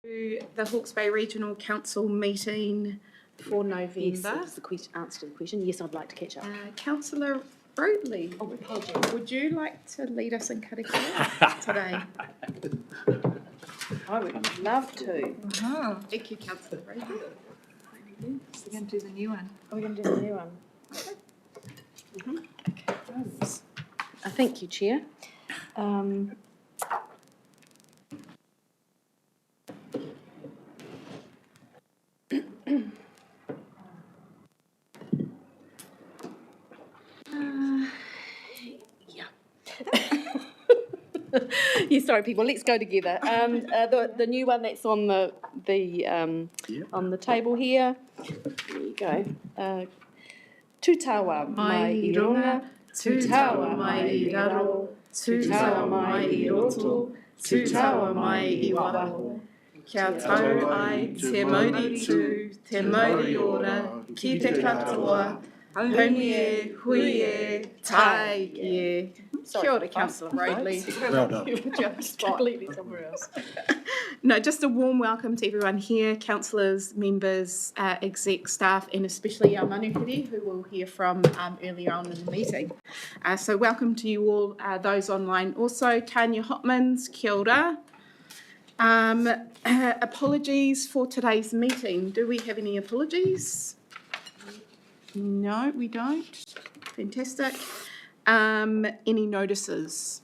The Hawke's Bay Regional Council meeting for November. Yes, that was the answer to the question. Yes, I'd like to catch up. Councillor Broadley, Oh, apologies. would you like to lead us in karakia today? I would love to. Thank you, Councillor Broadley. We're going to do the new one. Are we going to do the new one? Thank you, Chair. Yeah, sorry, people. Let's go together. The new one that's on the table here. There you go. Tutawa mai I runga, tutawa mai I raro, tutawa mai I roto, tutawa mai I waho. Kia tau ai te mauri tū, te mauri ora, ki te katoa, haumi e, hui e, tai e. Kia ora, Councillor Broadley. Well done. Completely somewhere else. No, just a warm welcome to everyone here, councillors, members, exec staff, and especially our manuhiri, who we'll hear from earlier on in the meeting. So welcome to you all, those online also. Tanya Hotmans, kia ora. Apologies for today's meeting. Do we have any apologies? No, we don't. Fantastic. Any notices?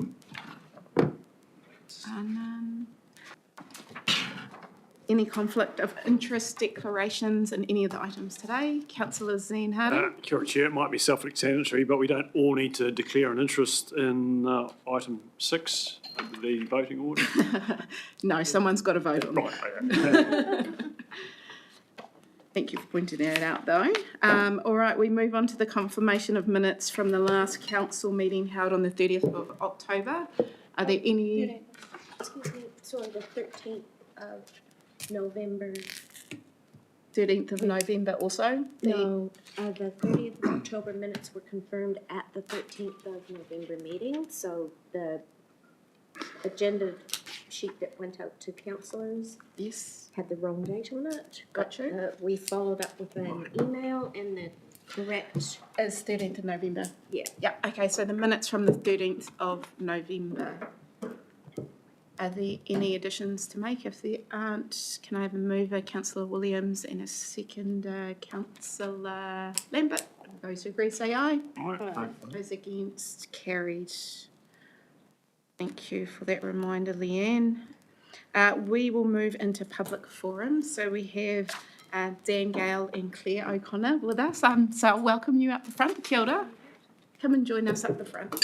Any conflict of interest declarations in any of the items today? Councillor Zane Hardy. Kia ora, Chair. It might be self-explanatory, but we don't all need to declare an interest in item 6, the voting order. No, someone's got to vote on Right. that. Thank you for pointing that out, though. All right, we move on to the confirmation of minutes from the last council meeting held on the 30th of October. Are there any? Excuse me, sorry, the 13th of November. 13th of November also? No, the 30th of October minutes were confirmed at the 13th of November meeting, so the agenda sheet that went out to councillors Yes. had the wrong date on it. Got you. But, we followed up with an email and the correct, It's 13th of November. yeah. Yeah, okay, so the minutes from the 13th of November. Are there any additions to make? If there aren't, can I have a mover, Councillor Williams, and a seconder, Councillor Lambert? Those who agree say aye. Aye. Those against, carried. Thank you for that reminder, Leanne. We will move into public forum. So we have Dan Gale and Claire O'Connor with us. So I'll welcome you up the front. Kia ora. Come and join us up the front.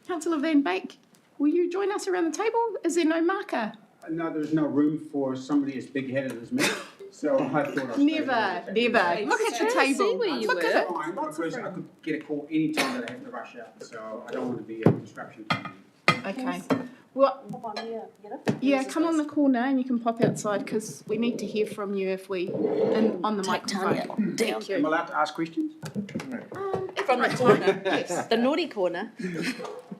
Councillor Van Beek, will you join us around the table? Is there no marker? No, there's no room for somebody as big-headed as me, so I thought I'd Never. Look at your table. See where you Look were. at it. fine, because I could get a call any time that I have to rush out, so I don't want to be a disruption. Okay. Well, yeah, come on the corner and you can pop outside because we need to hear from you if we, on the microphone. Thank Am I you. allowed to ask questions? From the corner. Yes. The naughty corner.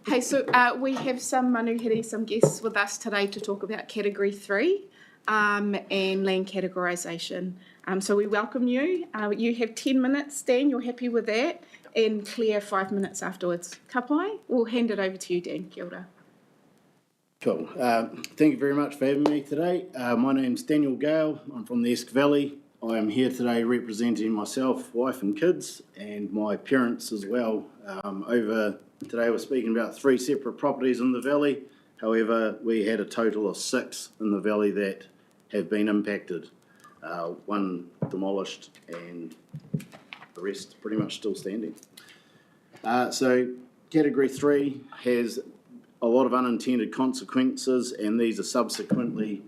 Hey, so we have some manuhiri, some guests with us today to talk about Category 3 and land categorisation. So we welcome you. You have 10 minutes, Dan, you're happy with that? And Claire, 5 minutes afterwards. Ka pai? We'll hand it over to you, Dan. Kia ora. Cool. Thank you very much for having me today. My name's Daniel Gale. I'm from the Esk Valley. I am here today representing myself, wife and kids, and my parents as well. Today we're speaking about 3 separate properties in the valley. However, we had a total of 6 in the valley that have been impacted. 1 demolished and the rest pretty much still standing. So Category 3 has a lot of unintended consequences, and these are subsequently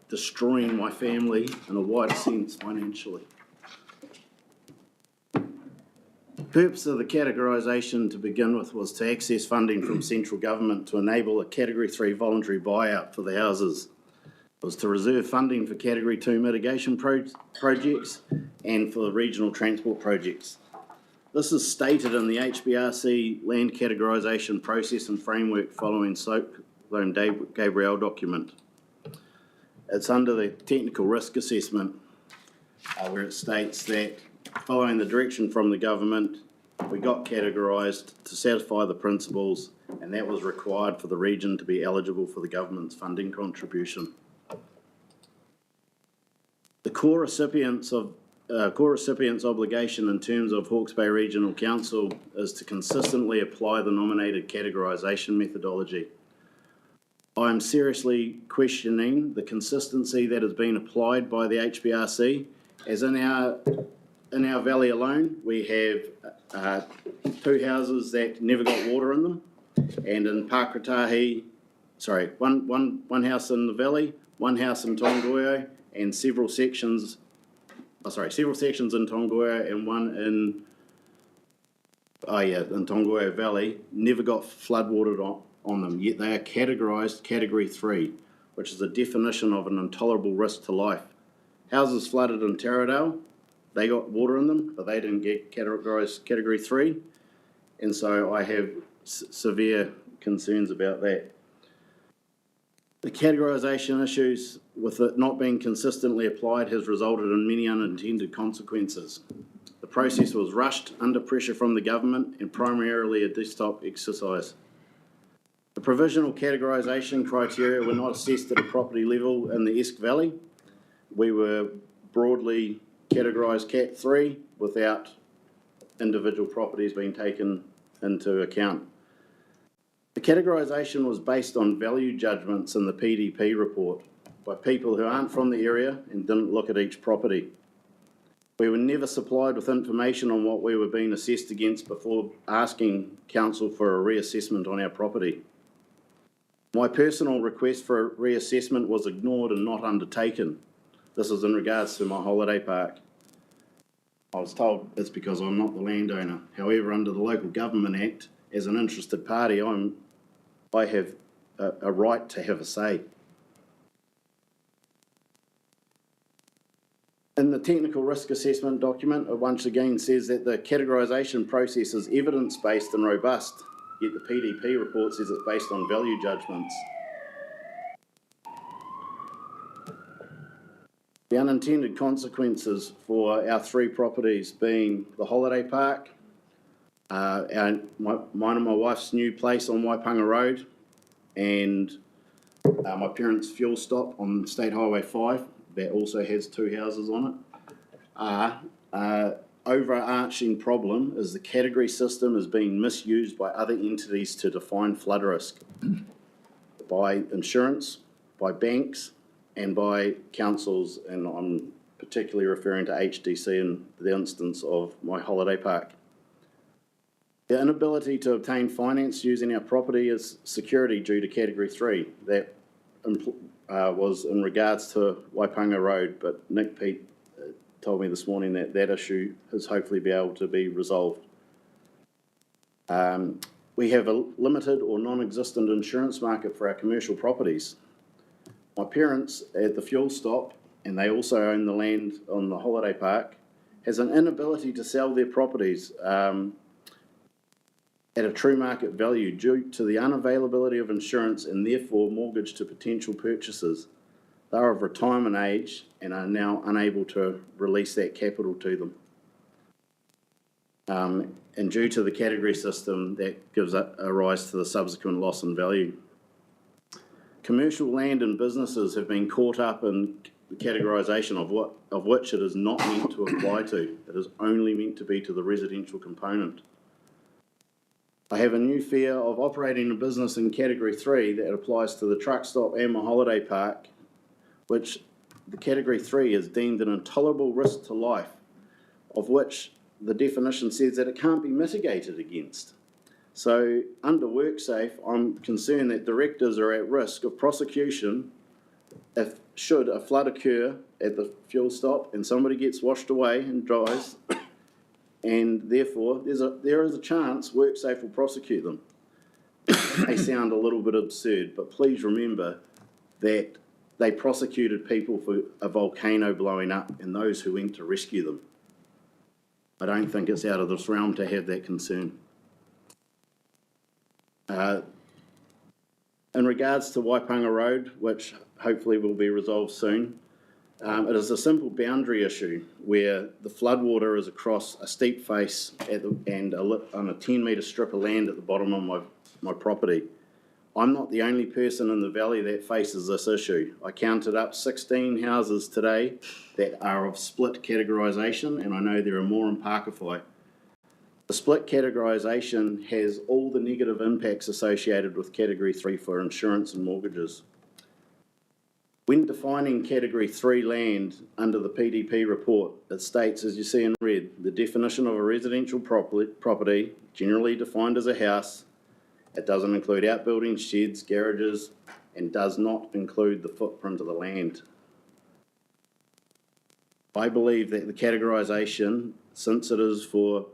destroying my family in a wider sense financially. The purpose of the categorisation to begin with was to access funding from central government to enable a Category 3 voluntary buyout for the houses. It was to reserve funding for Category 2 mitigation projects and for the regional transport projects. This is stated in the HBRC land categorisation process and framework following Gabriel document. It's under the technical risk assessment, where it states that following the direction from the government, we got categorised to satisfy the principles, and that was required for the region to be eligible for the government's funding contribution. The core recipient's obligation in terms of Hawke's Bay Regional Council is to consistently apply the nominated categorisation methodology. I am seriously questioning the consistency that has been applied by the HBRC, as in our valley alone, we have 2 houses that never got water in them, and in Pakratahi, one house in the valley, 1 house in Tongoyo, and several sections in Tongoyo and one in Tongoyo Valley never got floodwater on them, yet they are categorised Category 3, which is a definition of an intolerable risk to life. Houses flooded in Taradale, they got water in them, but they didn't get categorised Category 3, and so I have severe concerns about that. The categorisation issues with it not being consistently applied has resulted in many unintended consequences. The process was rushed under pressure from the government and primarily a desktop exercise. The provisional categorisation criteria were not assessed at a property level in the Esk Valley. We were broadly categorised Cat 3 without individual properties being taken into account. The categorisation was based on value judgments in the PDP report by people who aren't from the area and didn't look at each property. We were never supplied with information on what we were being assessed against before asking council for a reassessment on our property. My personal request for a reassessment was ignored and not undertaken. This is in regards to my holiday park. I was told it's because I'm not the landowner. However, under the Local Government Act, as an interested party, I have a right to have a say. In the technical risk assessment document, it once again says that the categorisation process is evidence-based and robust, yet the PDP report says it's based on value judgments. The unintended consequences for our 3 properties being the holiday park, mine and my wife's new place on Waipunga Road, and my parents' fuel stop on State Highway 5, that also has 2 houses on it. Overarching problem is the category system is being misused by other entities to define flood risk, by insurance, by banks, and by councils, and I'm particularly referring to HDC in the instance of my holiday park. The inability to obtain finance using our property is security due to Category 3. That was in regards to Waipunga Road, but Nick Pete told me this morning that that issue has hopefully be able to be resolved. We have a limited or non-existent insurance market for our commercial properties. My parents at the fuel stop, and they also own the land on the holiday park, has an inability to sell their properties at a true market value due to the unavailability of insurance and therefore mortgage to potential purchasers. They are of retirement age and are now unable to release that capital to them. And due to the category system, that gives a rise to the subsequent loss in value. Commercial land and businesses have been caught up in the categorisation of which it is not meant to apply to. It is only meant to be to the residential component. I have a new fear of operating a business in Category 3 that applies to the truck stop and my holiday park, which the Category 3 is deemed an intolerable risk to life, of which the definition says that it can't be mitigated against. So under WorkSafe, I'm concerned that directors are at risk of prosecution should a flood occur at the fuel stop and somebody gets washed away and dies, and therefore there is a chance WorkSafe will prosecute them. They sound a little bit absurd, but please remember that they prosecuted people for a volcano blowing up and those who went to rescue them. I don't think it's out of this realm to have that concern. In regards to Waipanga Road, which hopefully will be resolved soon, it is a simple boundary issue where the floodwater is across a steep face on a 10-metre strip of land at the bottom of my property. I'm not the only person in the valley that faces this issue. I counted up 16 houses today that are of split categorisation, and I know there are more in Pakawhai. The split categorisation has all the negative impacts associated with Category 3 for insurance and mortgages. When defining Category 3 land under the PDP report, it states, as you see in red, the definition of a residential property, generally defined as a house. It doesn't include outbuildings, sheds, garages, and does not include the footprint of the land. I believe that the categorisation, since it is for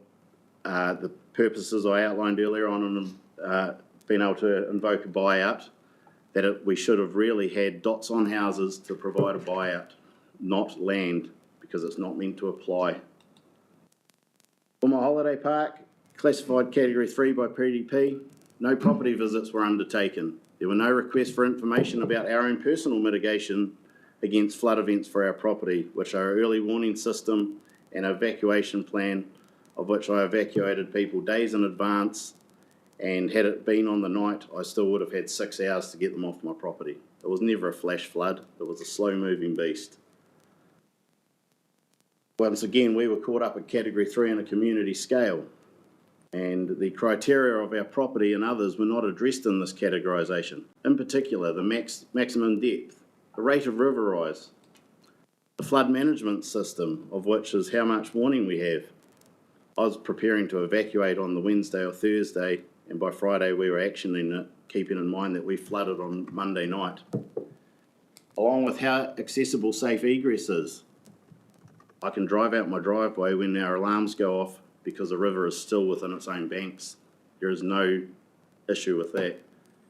the purposes I outlined earlier on and being able to invoke a buyout, that we should have really had dots on houses to provide a buyout, not land, because it's not meant to apply. For my holiday park, classified Category 3 by PDP, no property visits were undertaken. There were no requests for information about our own personal mitigation against flood events for our property, which are our early warning system and evacuation plan, of which I evacuated people days in advance, and had it been on the night, I still would have had 6 hours to get them off my property. It was never a flash flood, it was a slow-moving beast. Once again, we were caught up at Category 3 on a community scale, and the criteria of our property and others were not addressed in this categorisation. In particular, the maximum depth, the rate of river rise, the flood management system, of which is how much warning we have. I was preparing to evacuate on the Wednesday or Thursday, and by Friday we were actioning it, keeping in mind that we flooded on Monday night. Along with how accessible safe egress is. I can drive out my driveway when our alarms go off because the river is still within its own banks. There is no issue with that.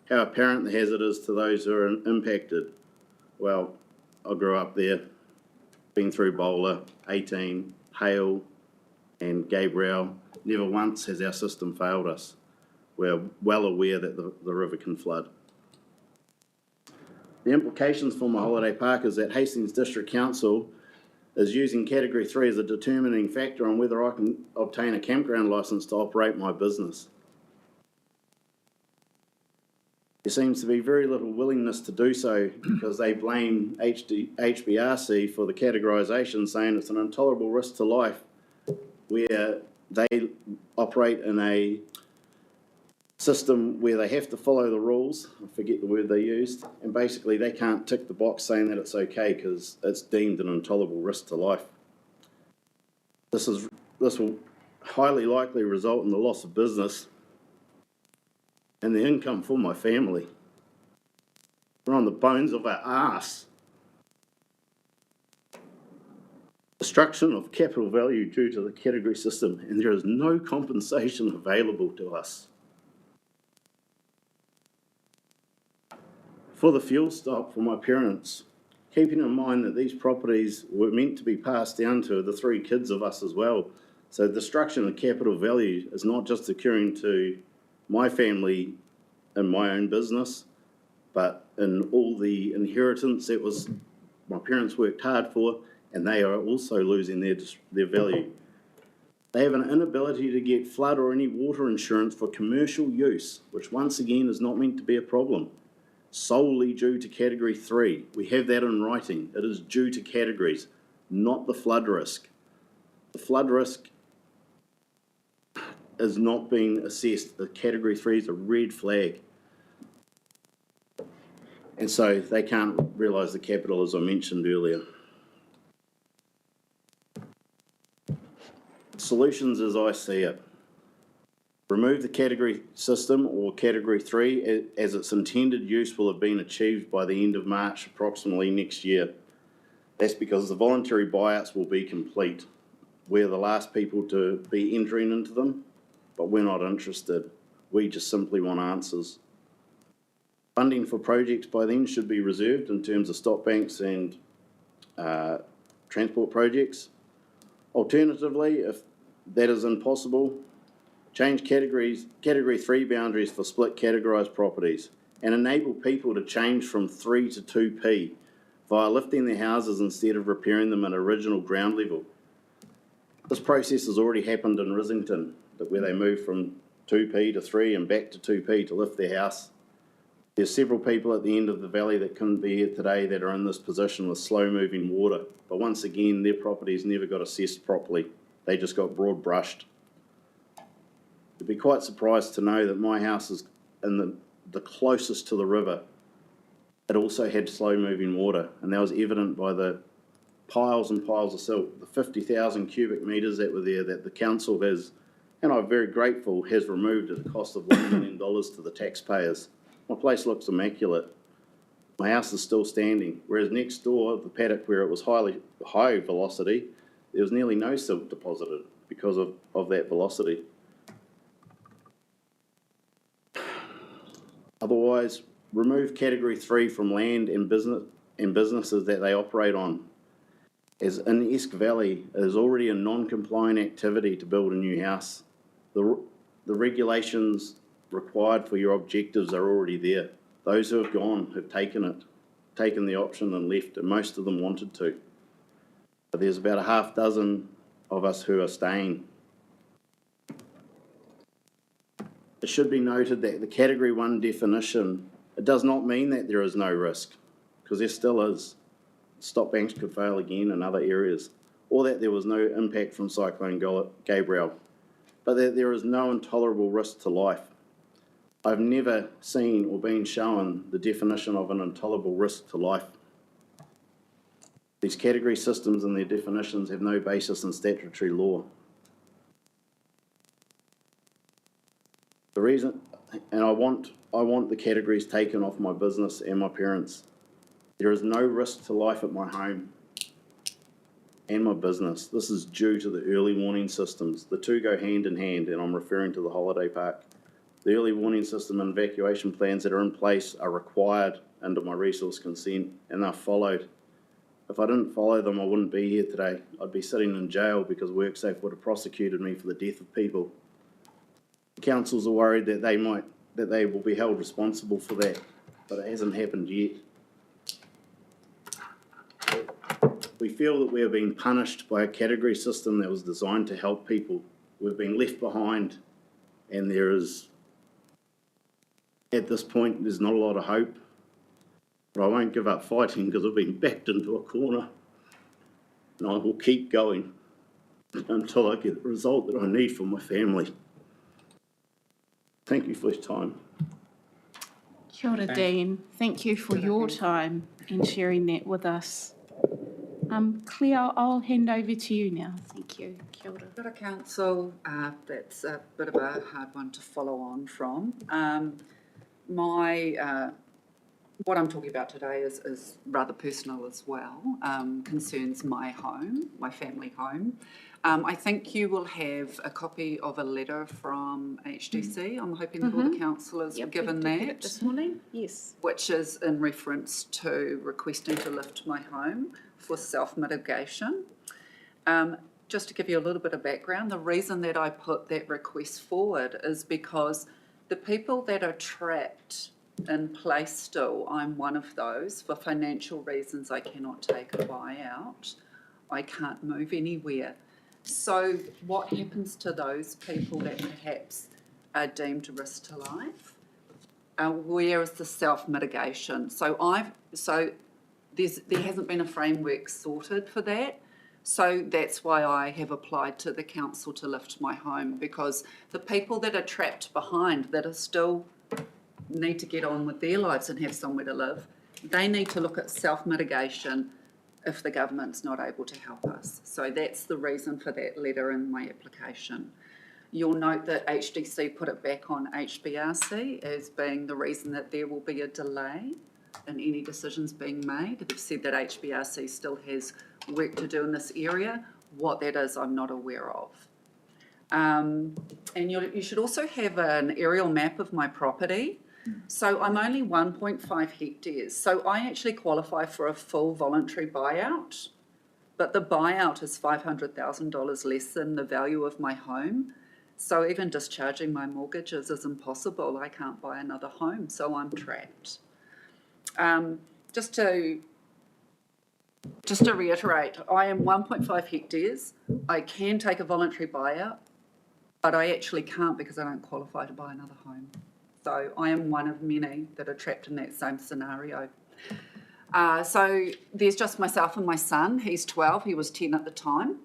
How apparent the hazard is to those who are impacted. Well, I grew up there, been through Bowler, 18, Hale, and Gabriel. Never once has our system failed us. We're well aware that the river can flood. The implications for my holiday park is that Hastings District Council is using Category 3 as a determining factor on whether I can obtain a campground licence to operate my business. There seems to be very little willingness to do so because they blame HBRC for the categorisation, saying it's an intolerable risk to life where they operate in a system where they have to follow the rules, I forget the word they used, and basically they can't tick the box saying that it's okay because it's deemed an intolerable risk to life. This will highly likely result in the loss of business and the income for my family. We're on the bones of our arse. Destruction of capital value due to the category system, and there is no compensation available to us. For the fuel stop for my parents, keeping in mind that these properties were meant to be passed down to the 3 kids of us as well. So destruction of capital value is not just occurring to my family and my own business, but in all the inheritance that was my parents worked hard for, and they are also losing their value. They have an inability to get flood or any water insurance for commercial use, which once again is not meant to be a problem. Solely due to Category 3. We have that in writing. It is due to categories, not the flood risk. The flood risk is not being assessed. The Category 3 is a red flag. And so they can't realise the capital, as I mentioned earlier. Solutions as I see it. Remove the category system or Category 3 as its intended use will have been achieved by the end of March approximately next year. That's because the voluntary buyouts will be complete. We're the last people to be entering into them, but we're not interested. We just simply want answers. Funding for projects by then should be reserved in terms of stop banks and transport projects. Alternatively, if that is impossible, change Category 3 boundaries for split categorised properties. and enable people to change from 3 to 2p via lifting their houses instead of repairing them at original ground level. This process has already happened in Rissington, where they moved from 2p to 3 and back to 2p to lift their house. There's several people at the end of the valley that couldn't be here today that are in this position with slow-moving water, but once again, their properties never got assessed properly. They just got broad brushed. You'd be quite surprised to know that my house is in the closest to the river. It also had slow-moving water, and that was evident by the piles and piles of silt, the 50,000 cubic metres that were there that the council has, and I'm very grateful, has removed at a cost of $1 million to the taxpayers. My place looks immaculate. My house is still standing, whereas next door, the paddock where it was high velocity, there was nearly no silt deposited because of that velocity. Otherwise, remove category 3 from land and businesses that they operate on. As in Esk Valley, it is already a non-compliant activity to build a new house. The regulations required for your objectives are already there. Those who have gone have taken the option and left, and most of them wanted to. But there's about a half dozen of us who are staying. It should be noted that the category 1 definition, it does not mean that there is no risk, because there still is. Stop banks could fail again in other areas, or that there was no impact from Cyclone Gabrielle, but that there is no intolerable risk to life. I've never seen or been shown the definition of an intolerable risk to life. These category systems and their definitions have no basis in statutory law. The reason, and I want the categories taken off my business and my parents. There is no risk to life at my home and my business. This is due to the early warning systems. The two go hand in hand, and I'm referring to the holiday park. The early warning system and evacuation plans that are in place are required under my resource consent, and they're followed. If I didn't follow them, I wouldn't be here today. I'd be sitting in jail because WorkSafe would have prosecuted me for the death of people. The councils are worried that they will be held responsible for that, but it hasn't happened yet. We feel that we are being punished by a category system that was designed to help people. We've been left behind, and at this point, there's not a lot of hope. But I won't give up fighting because I've been backed into a corner, and I will keep going until I get the result that I need for my family. Thank you for your time. Kia ora, Dean. Thank you for your time and sharing that with us. Claire, I'll hand over to you now. Thank you. Kia ora. Kia ora, Council. That's a bit of a hard one to follow on from. What I'm talking about today is rather personal as well, concerns my home, my family home. I think you will have a copy of a letter from HDC. I'm hoping that all the councillors were given that. This morning? Yes. Which is in reference to requesting to lift my home for self-mitigation. Just to give you a little bit of background, the reason that I put that request forward is because the people that are trapped in place still, I'm one of those. For financial reasons, I cannot take a buyout. I can't move anywhere. So what happens to those people that perhaps are deemed risk to life? Where is the self-mitigation? So there hasn't been a framework sorted for that. So that's why I have applied to the council to lift my home, because the people that are trapped behind, that are still need to get on with their lives and have somewhere to live, they need to look at self-mitigation if the government's not able to help us. So that's the reason for that letter in my application. You'll note that HDC put it back on HBRC as being the reason that there will be a delay in any decisions being made. They've said that HBRC still has work to do in this area. What that is, I'm not aware of. And you should also have an aerial map of my property. So I'm only 1.5 hectares. So I actually qualify for a full voluntary buyout, but the buyout is $500,000 less than the value of my home. So even discharging my mortgages is impossible. I can't buy another home, so I'm trapped. Just to reiterate, I am 1.5 hectares. I can take a voluntary buyout, but I actually can't because I don't qualify to buy another home. So I am one of many that are trapped in that same scenario. So there's just myself and my son. He's 12, he was 10 at the time.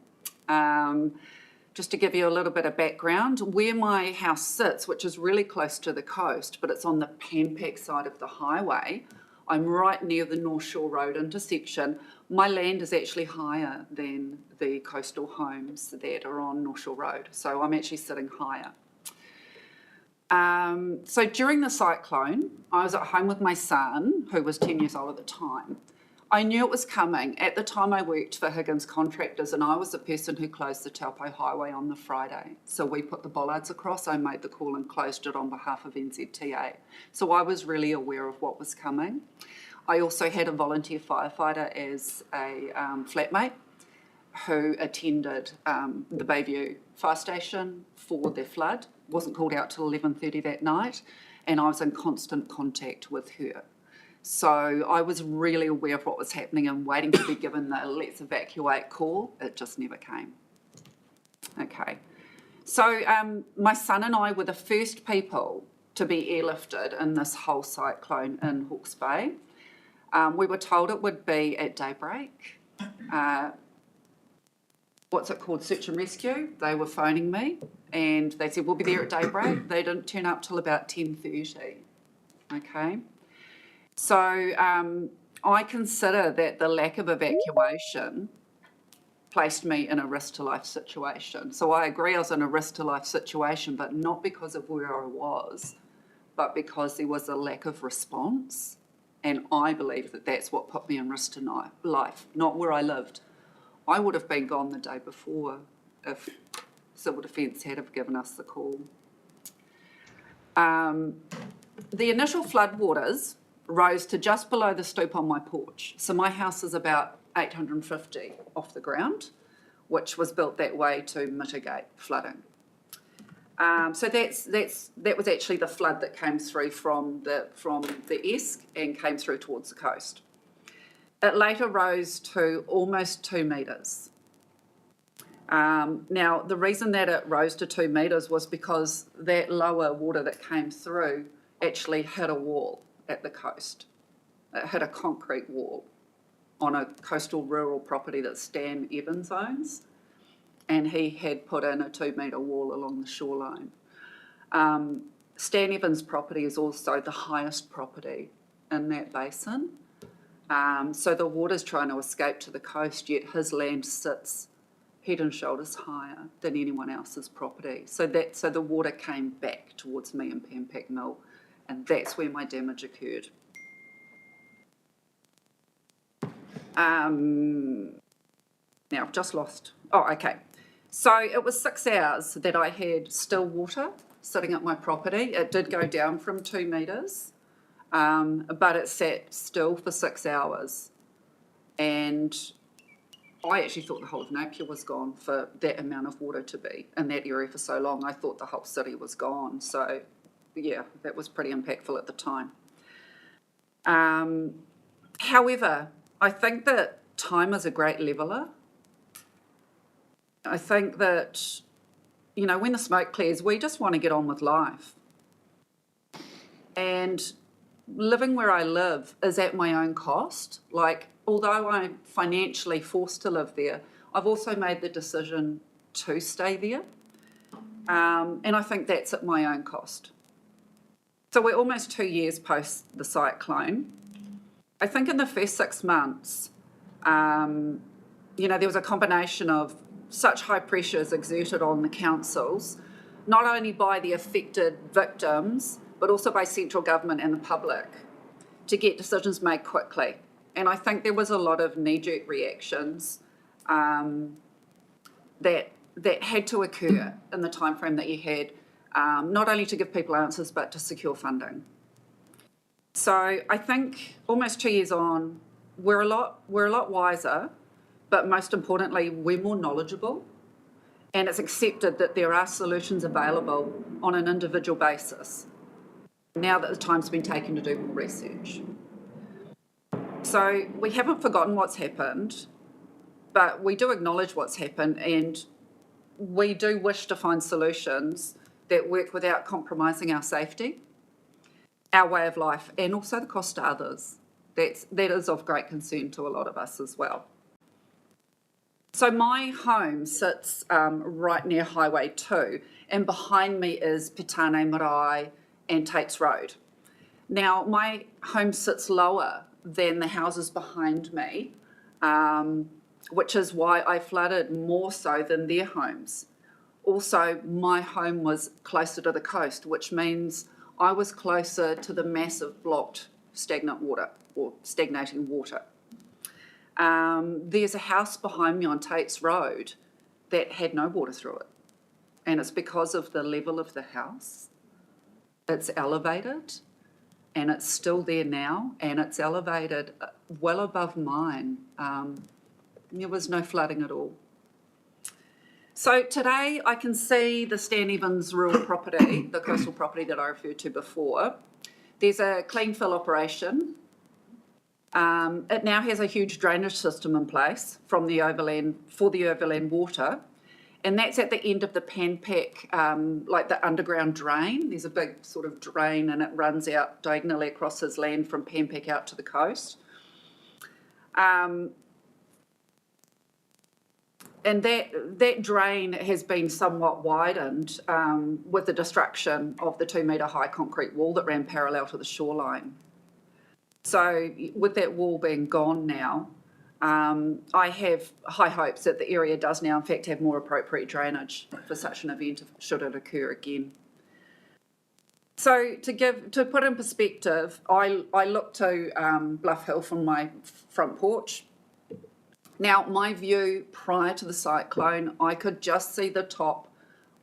Just to give you a little bit of background, where my house sits, which is really close to the coast, but it's on the Panpack side of the highway, I'm right near the North Shore Road intersection. My land is actually higher than the coastal homes that are on North Shore Road, so I'm actually sitting higher. So during the cyclone, I was at home with my son, who was 10 years old at the time. I knew it was coming. At the time, I worked for Higgins Contractors, and I was the person who closed the Taupo Highway on the Friday. So we put the bollards across. I made the call and closed it on behalf of NZTA. So I was really aware of what was coming. I also had a volunteer firefighter as a flatmate who attended the Bayview Fire Station for their flood. Wasn't called out till 11:30 that night, and I was in constant contact with her. So I was really aware of what was happening and waiting to be given the let's evacuate call. It just never came. Okay. So my son and I were the first people to be airlifted in this whole cyclone in Hawke's Bay. We were told it would be at daybreak. What's it called? Search and rescue. They were phoning me and they said, we'll be there at daybreak. They didn't turn up till about 10:30. Okay. So I consider that the lack of evacuation placed me in a risk-to-life situation. So I agree I was in a risk-to-life situation, but not because of where I was, but because there was a lack of response. And I believe that that's what put me in risk-to-life, not where I lived. I would have been gone the day before if Civil Defence had have given us the call. The initial floodwaters rose to just below the stoop on my porch. So my house is about 850 off the ground, which was built that way to mitigate flooding. So that was actually the flood that came through from the esk and came through towards the coast. It later rose to almost 2 metres. Now, the reason that it rose to 2 metres was because that lower water that came through actually hit a wall at the coast. It hit a concrete wall on a coastal rural property that Stan Evans owns, and he had put in a 2 metre wall along the shoreline. Stan Evans' property is also the highest property in that basin. So the water's trying to escape to the coast, yet his land sits head and shoulders higher than anyone else's property. So the water came back towards me in Panpack Mill, and that's where my damage occurred. Now I've just lost. Oh, okay. So it was 6 hours that I had still water sitting at my property. It did go down from 2 metres, but it sat still for 6 hours. And I actually thought the whole of Napier was gone for that amount of water to be in that area for so long. I thought the whole city was gone. So, yeah, that was pretty impactful at the time. However, I think that time is a great leveller. I think that, when the smoke clears, we just want to get on with life. And living where I live is at my own cost. Like, although I'm financially forced to live there, I've also made the decision to stay there. And I think that's at my own cost. So we're almost 2 years post the cyclone. I think in the first 6 months, there was a combination of such high pressures exerted on the councils, not only by the affected victims, but also by central government and the public, to get decisions made quickly. And I think there was a lot of knee-jerk reactions that had to occur in the timeframe that you had, not only to give people answers, but to secure funding. So I think almost 2 years on, we're a lot wiser, but most importantly, we're more knowledgeable. And it's accepted that there are solutions available on an individual basis, now that the time's been taken to do more research. So we haven't forgotten what's happened, but we do acknowledge what's happened, and we do wish to find solutions that work without compromising our safety, our way of life, and also the cost to others. That is of great concern to a lot of us as well. So my home sits right near Highway 2, and behind me is Petane Marae and Tates Road. Now, my home sits lower than the houses behind me, which is why I flooded more so than their homes. Also, my home was closer to the coast, which means I was closer to the massive blocked stagnant water or stagnating water. There's a house behind me on Tates Road that had no water through it. And it's because of the level of the house. It's elevated, and it's still there now, and it's elevated well above mine. There was no flooding at all. So today I can see the Stan Evans rural property, the coastal property that I referred to before. There's a clean fill operation. It now has a huge drainage system in place for the overland water, and that's at the end of the Panpack, like the underground drain. There's a big sort of drain, and it runs out diagonally across his land from Panpack out to the coast. And that drain has been somewhat widened with the destruction of the 2 metre high concrete wall that ran parallel to the shoreline. So with that wall being gone now, I have high hopes that the area does now in fact have more appropriate drainage for such an event should it occur again. So to put in perspective, I look to Bluff Hill from my front porch. Now, my view prior to the cyclone, I could just see the top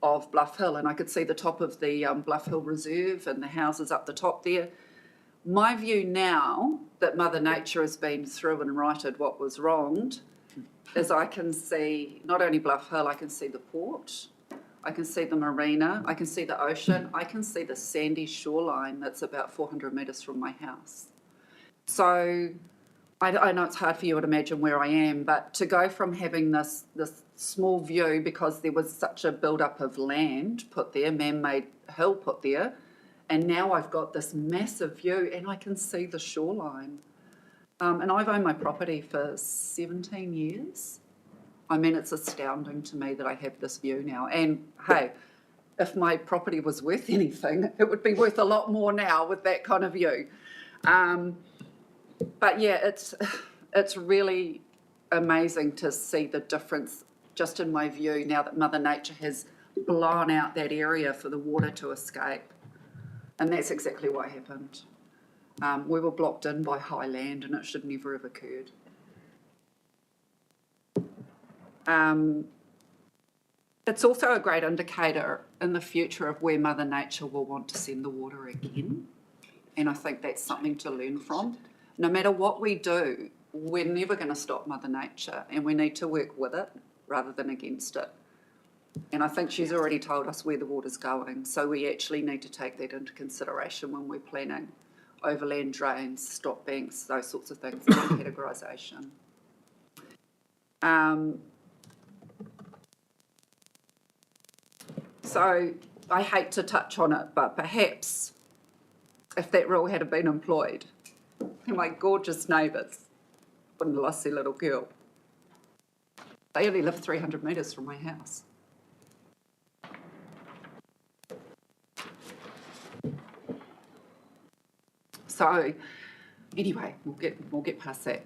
of Bluff Hill, and I could see the top of the Bluff Hill Reserve and the houses up the top there. My view now that Mother Nature has been through and righted what was wronged is I can see not only Bluff Hill, I can see the port, I can see the marina, I can see the ocean, I can see the sandy shoreline that's about 400 metres from my house. So I know it's hard for you to imagine where I am, but to go from having this small view because there was such a build-up of land put there, man-made hill put there, and now I've got this massive view and I can see the shoreline. And I've owned my property for 17 years. I mean, it's astounding to me that I have this view now. And hey, if my property was worth anything, it would be worth a lot more now with that kind of view. But yeah, it's really amazing to see the difference just in my view now that Mother Nature has blown out that area for the water to escape. And that's exactly what happened. We were blocked in by high land and it should never have occurred. It's also a great indicator in the future of where Mother Nature will want to send the water again. And I think that's something to learn from. No matter what we do, we're never going to stop Mother Nature, and we need to work with it rather than against it. And I think she's already told us where the water's going, so we actually need to take that into consideration when we're planning overland drains, stop banks, those sorts of things, and categorisation. So I hate to touch on it, but perhaps if that rule had been employed, my gorgeous neighbours wouldn't have lost their little girl. They only live 300 metres from my house. So anyway, we'll get past that.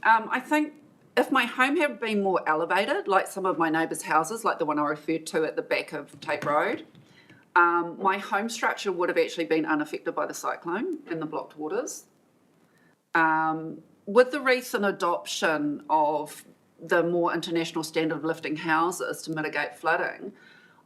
I think if my home had been more elevated, like some of my neighbours' houses, like the one I referred to at the back of Tate Road, my home structure would have actually been unaffected by the cyclone and the blocked waters. With the recent adoption of the more international standard of lifting houses to mitigate flooding,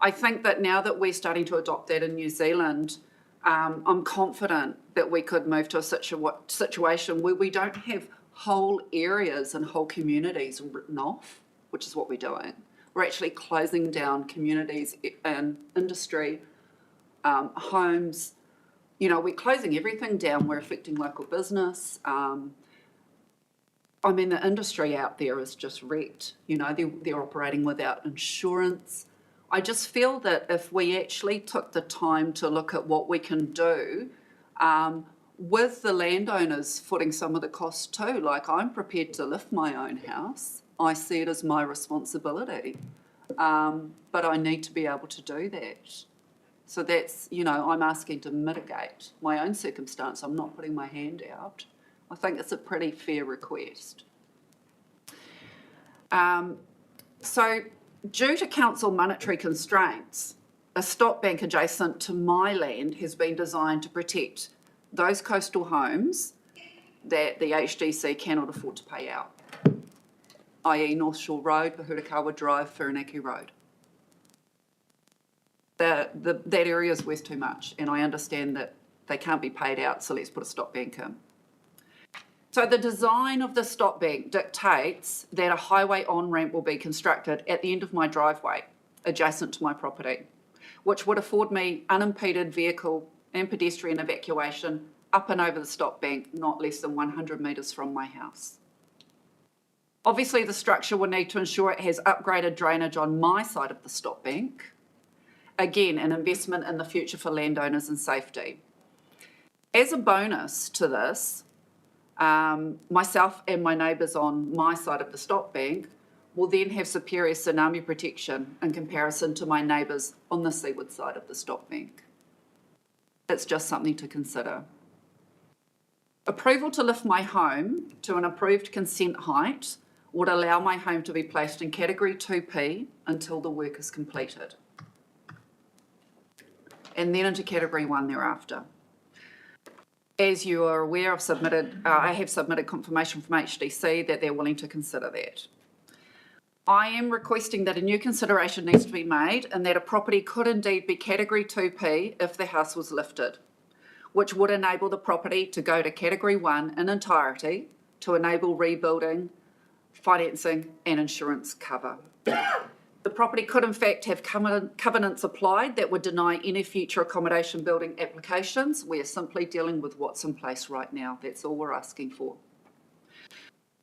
I think that now that we're starting to adopt that in New Zealand, I'm confident that we could move to a situation where we don't have whole areas and whole communities written off, which is what we're doing. we're actually closing down communities and industry, homes. You know, we're closing everything down. We're affecting local business. I mean, the industry out there is just wrecked. You know, they're operating without insurance. I just feel that if we actually took the time to look at what we can do, with the landowners footing some of the costs too, like I'm prepared to lift my own house. I see it as my responsibility, but I need to be able to do that. So that's, you know, I'm asking to mitigate my own circumstance. I'm not putting my hand out. I think it's a pretty fair request. So due to council monetary constraints, a stop bank adjacent to my land has been designed to protect those coastal homes that the HDC cannot afford to pay out, i.e. North Shore Road, Pahurakawa Drive, Whirinaki Road. That area is worth too much, and I understand that they can't be paid out, so let's put a stop bank in. So the design of the stop bank dictates that a highway on-ramp will be constructed at the end of my driveway, adjacent to my property, which would afford me unimpeded vehicle and pedestrian evacuation up and over the stop bank, not less than 100 metres from my house. Obviously, the structure will need to ensure it has upgraded drainage on my side of the stop bank. Again, an investment in the future for landowners and safety. As a bonus to this, myself and my neighbours on my side of the stop bank will then have superior tsunami protection in comparison to my neighbours on the seaward side of the stop bank. It's just something to consider. Approval to lift my home to an approved consent height would allow my home to be placed in Category 2P until the work is completed, and then into Category 1 thereafter. As you are aware, I have submitted confirmation from HDC that they're willing to consider that. I am requesting that a new consideration needs to be made and that a property could indeed be Category 2P if the house was lifted, which would enable the property to go to Category 1 in entirety to enable rebuilding, financing and insurance cover. The property could in fact have covenants applied that would deny any future accommodation building applications. We are simply dealing with what's in place right now. That's all we're asking for.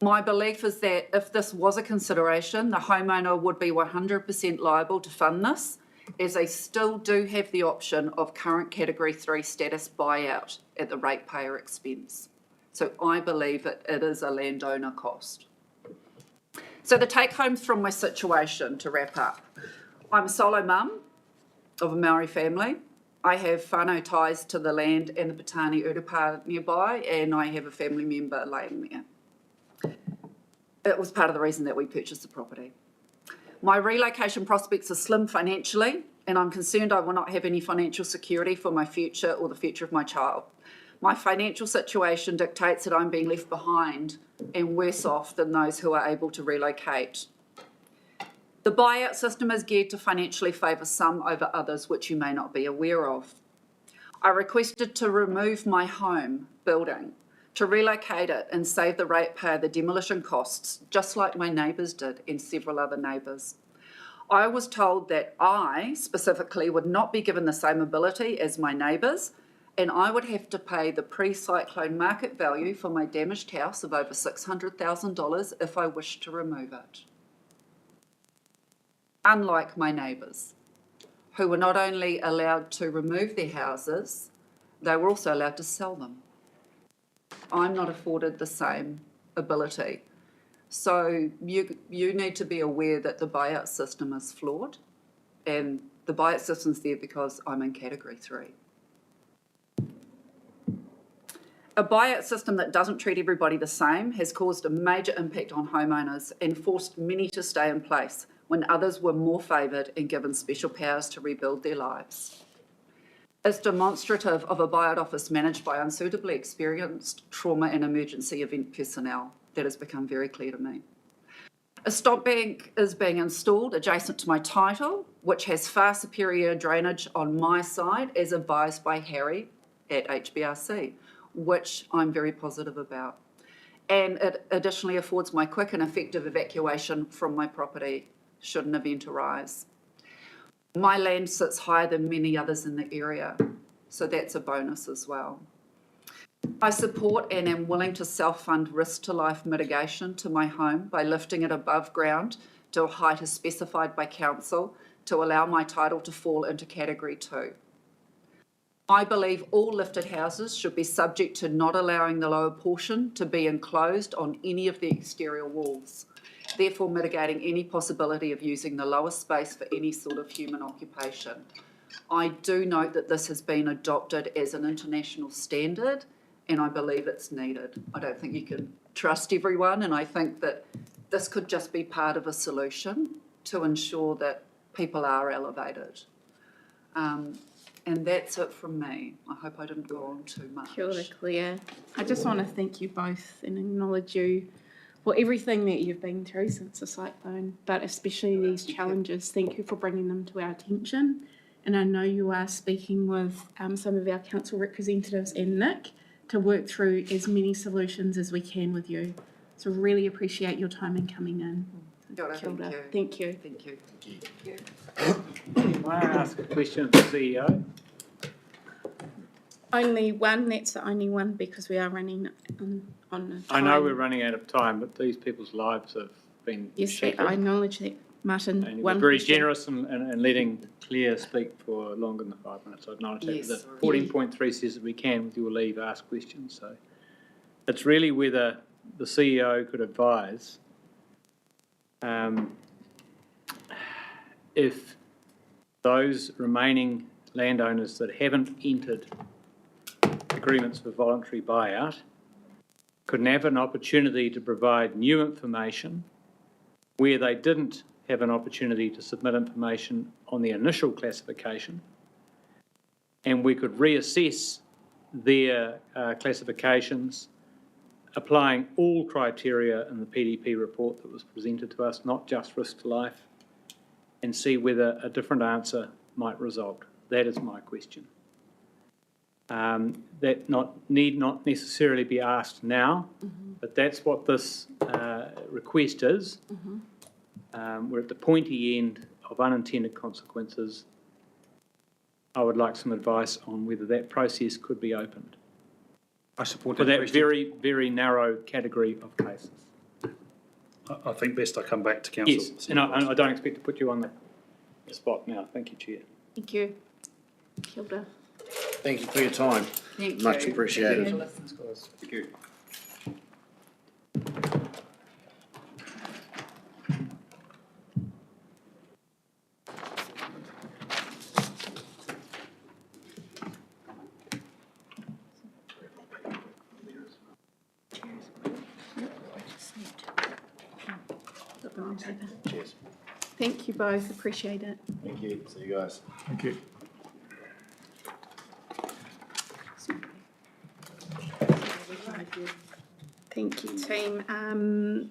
My belief is that if this was a consideration, the homeowner would be 100% liable to fund this, as they still do have the option of current Category 3 status buyout at the ratepayer expense. So I believe it is a landowner cost. So the take-homes from my situation, to wrap up. I'm a solo mum of a Maori family. I have whānau ties to the land and the Patani Urupā nearby, and I have a family member laying there. It was part of the reason that we purchased the property. My relocation prospects are slim financially, and I'm concerned I will not have any financial security for my future or the future of my child. My financial situation dictates that I'm being left behind and worse off than those who are able to relocate. The buyout system is geared to financially favour some over others, which you may not be aware of. I requested to remove my home building, to relocate it and save the ratepayer the demolition costs, just like my neighbours did and several other neighbours. I was told that I specifically would not be given the same ability as my neighbours, and I would have to pay the pre-cyclone market value for my damaged house of over $600,000 if I wished to remove it. Unlike my neighbours, who were not only allowed to remove their houses, they were also allowed to sell them. I'm not afforded the same ability. So you need to be aware that the buyout system is flawed, and the buyout system's there because I'm in Category 3. A buyout system that doesn't treat everybody the same has caused a major impact on homeowners and forced many to stay in place when others were more favoured and given special powers to rebuild their lives. It's demonstrative of a buyout office managed by unsuitably experienced trauma and emergency event personnel. That has become very clear to me. A stop bank is being installed adjacent to my title, which has far superior drainage on my side, as advised by Harry at HBRC, which I'm very positive about. And it additionally affords my quick and effective evacuation from my property should an event arise. My land sits higher than many others in the area, so that's a bonus as well. I support and am willing to self-fund risk to life mitigation to my home by lifting it above ground to a height as specified by council to allow my title to fall into category 2. I believe all lifted houses should be subject to not allowing the lower portion to be enclosed on any of the exterior walls, therefore mitigating any possibility of using the lower space for any sort of human occupation. I do note that this has been adopted as an international standard, and I believe it's needed. I don't think you can trust everyone, and I think that this could just be part of a solution to ensure that people are elevated. And that's it from me. I hope I didn't go on too much. Kia ora, Claire. I just want to thank you both and acknowledge you for everything that you've been through since the cyclone, but especially these challenges. Thank you for bringing them to our attention. And I know you are speaking with some of our council representatives and Nick to work through as many solutions as we can with you. So really appreciate your time in coming in. Kia ora, Kia ora. thank you. Thank you. Thank you. May I ask a question of the CEO? Only one, that's the only one, because we are running on a I know time. we're running out of time, but these people's lives have been Yes, shattered. I acknowledge that, Martin. And you One were very question. generous in letting Claire speak for longer than the 5 minutes. I acknowledge that. Yes. The 14.3 says that we can, with your leave, ask questions. So it's really whether the CEO could advise if those remaining landowners that haven't entered agreements for voluntary buyout could have an opportunity to provide new information where they didn't have an opportunity to submit information on the initial classification, and we could reassess their classifications, applying all criteria in the PDP report that was presented to us, not just risk to life, and see whether a different answer might result. That is my question. That need not necessarily be asked now, but that's what this request is. We're at the pointy end of unintended consequences. I would like some advice on whether that process could be opened I support for that that question. very, very narrow category of cases. I think best I come back to council. Yes, and I don't expect to put you on the spot now. Thank you, Chair. Thank you. Kia ora. Thank you for your time. Thank Much you. appreciated. Thank you for listening. Thank you. Cheers. Thank you both, appreciate it. Thank you. See you guys. Thank you. Thank you, team.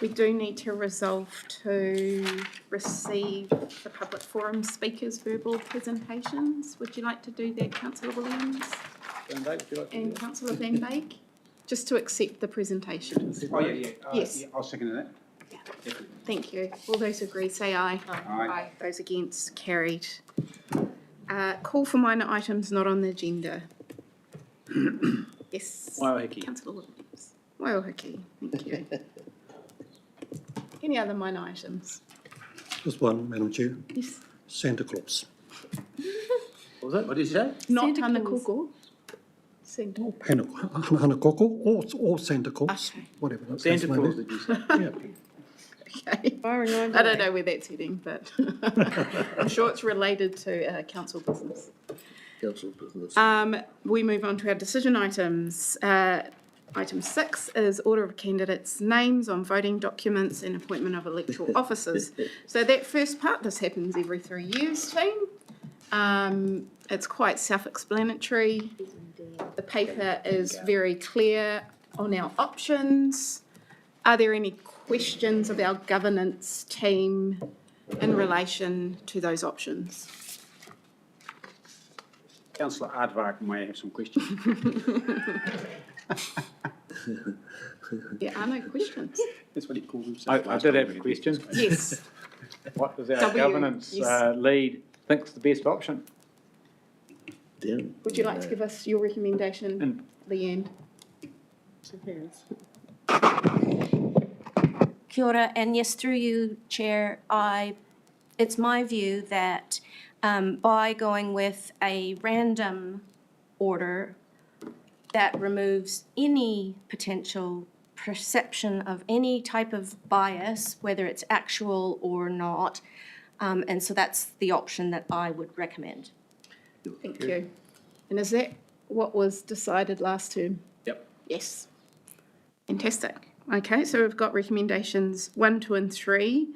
We do need to resolve to receive the public forum speakers' verbal presentations. Would you like to do that, Councillor Williams Would you like to do and that? Councillor Van Beek? Just to accept the presentations. Oh, yeah. Yes. Yeah, I'll second that. Thank you. All those who agree, say aye. Aye. Those against, carried. Call for minor items not on the agenda. Yes. Waiahiki. Councillor Williams. Waiahiki, thank you. Any other minor items? Just one, Madam Chair. Yes. Santa Claus. What was it? What did you say? Not Santa Hana Claus. Koko. Santa. Hanakoko or Santa Claus, Okay. whatever. that's Santa my Claus, name. did you say? Yeah. Okay. I don't know where that's heading, but I'm sure it's related to council business. Council business. We move on to our decision items. Item 6 is order of candidates' names on voting documents and appointment of electoral officers. So that first part, this happens every 3 years, team. It's quite self-explanatory. The paper is very clear on our options. Are there any questions of our governance team in relation to those options? Councillor Aardvark may have some questions. There are no questions. That's what he calls himself. I did have a question. Yes. What does our W, governance yes. lead think's the best option? Would you like to give us your recommendation, And- Leanne? Kia ora, and yes, through you, Chair, it's my view that by going with a random order that removes any potential perception of any type of bias, whether it's actual or not, and so that's the option that I would recommend. Thank you. And is that what was decided last term? Yep. Yes. Fantastic. Okay, so we've got recommendations 1, 2, and 3.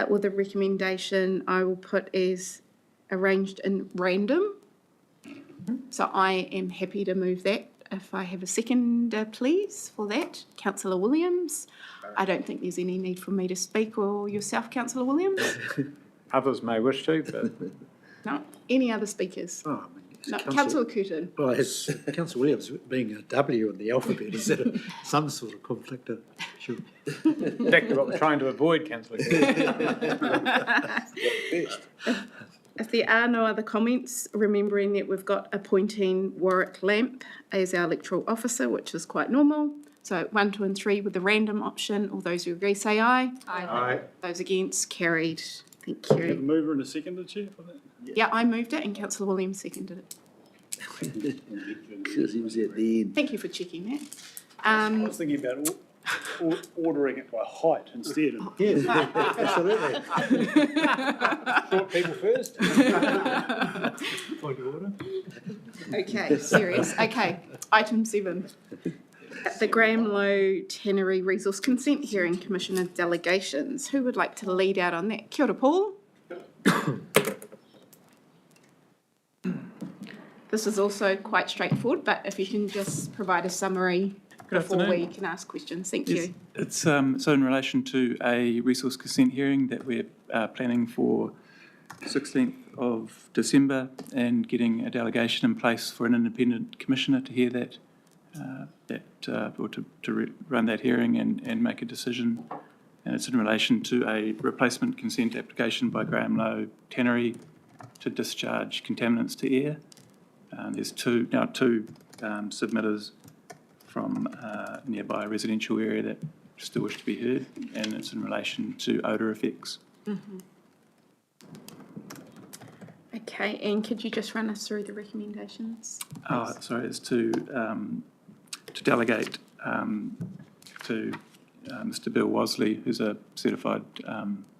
With the recommendation I will put as arranged in random. So I am happy to move that. If I have a seconder, please, for that. Councillor Williams. I don't think there's any need for me to speak, or yourself, Councillor Williams? Others may wish to, but No. Any other speakers? Oh, No. Councillor Curtin. Well, as Councillor Williams being a W in the alphabet, is that some sort of conflict? Sure. exactly what we're trying to avoid, Councillor. If there are no other comments, remembering that we've got appointing Warwick Lamp as our electoral officer, which is quite normal. So 1, 2, and 3 with the random option. All those who agree say aye. Aye. Those against, carried. Thank Do you have a you. mover and a seconder, Chair, for that? Yeah, I moved it and Councillor Williams seconded it. Because he was at the end. Thank you for checking that. I was thinking about ordering it by height instead. Yes, absolutely. Short people first. Point of order. Okay, serious. Okay, item 7. The Graham Low Tannery Resource Consent Hearing Commissioner Delegations. Who would like to lead out on that? Kia ora, Paul. This is also quite straightforward, but if you can just provide a summary before we afternoon. can ask questions. Thank Yes, you. it's so in relation to a resource consent hearing that we're planning for 16th of December and getting a delegation in place for an independent commissioner to hear that, or to run that hearing and make a decision. And it's in relation to a replacement consent application by Graham Low Tannery to discharge contaminants to air. There's two submitters from nearby residential area that still wish to be heard, and it's in relation to odour effects. Okay, and could you just run us through the recommendations? It's to delegate to Mr. Bill Wasley, who's a certified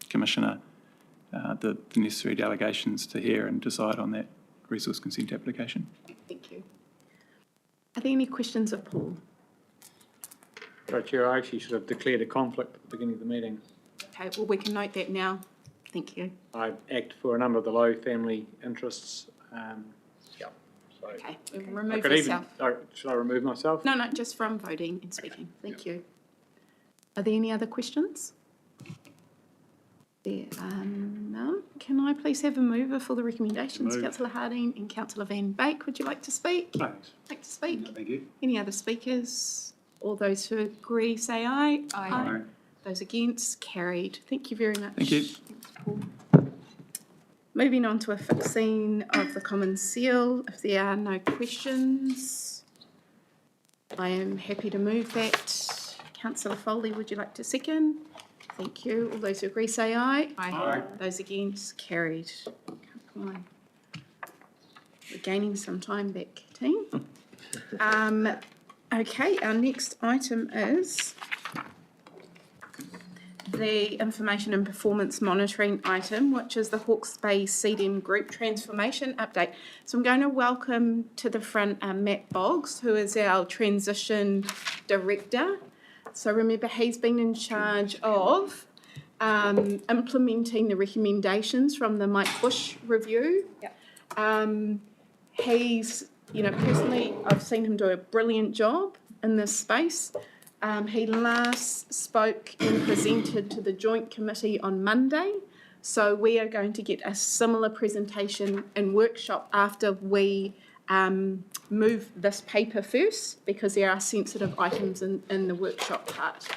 commissioner, the necessary delegations to hear and decide on that resource consent application. Thank you. Are there any questions of Paul? Sorry, Chair, I actually should have declared a conflict at the beginning of the meeting. Okay, well, we can note that now. Thank you. I act for a number of the Low family interests. So Okay, I remove could yourself. should I remove myself? No, just from voting and speaking. Thank you. Are there any other questions? There are none. Can I please have a mover for the recommendations? Move. Councillor Harding and Councillor Van Beek, would you like to speak? Thanks. Like to speak? Thank you. Any other speakers? All those who agree say aye. Aye. Those against, carried. Thank you very much. Thank you. Thanks, Paul. Moving on to a fixing of the common seal. If there are no questions, I am happy to move that. Councillor Foley, would you like to second? Thank you. All those who agree say aye. Aye. Those against, carried. Come on. We're gaining some time back, team. Okay, our next item is the information and performance monitoring item, which is the Hawke's Bay CDM Group Transformation Update. So I'm going to welcome to the front Matt Boggs, who is our Transition Director. So remember, he's been in charge of implementing the recommendations from the Mike Bush review. He's, personally, I've seen him do a brilliant job in this space. He last spoke and presented to the Joint Committee on Monday. So we are going to get a similar presentation and workshop after we move this paper first, because there are sensitive items in the workshop part.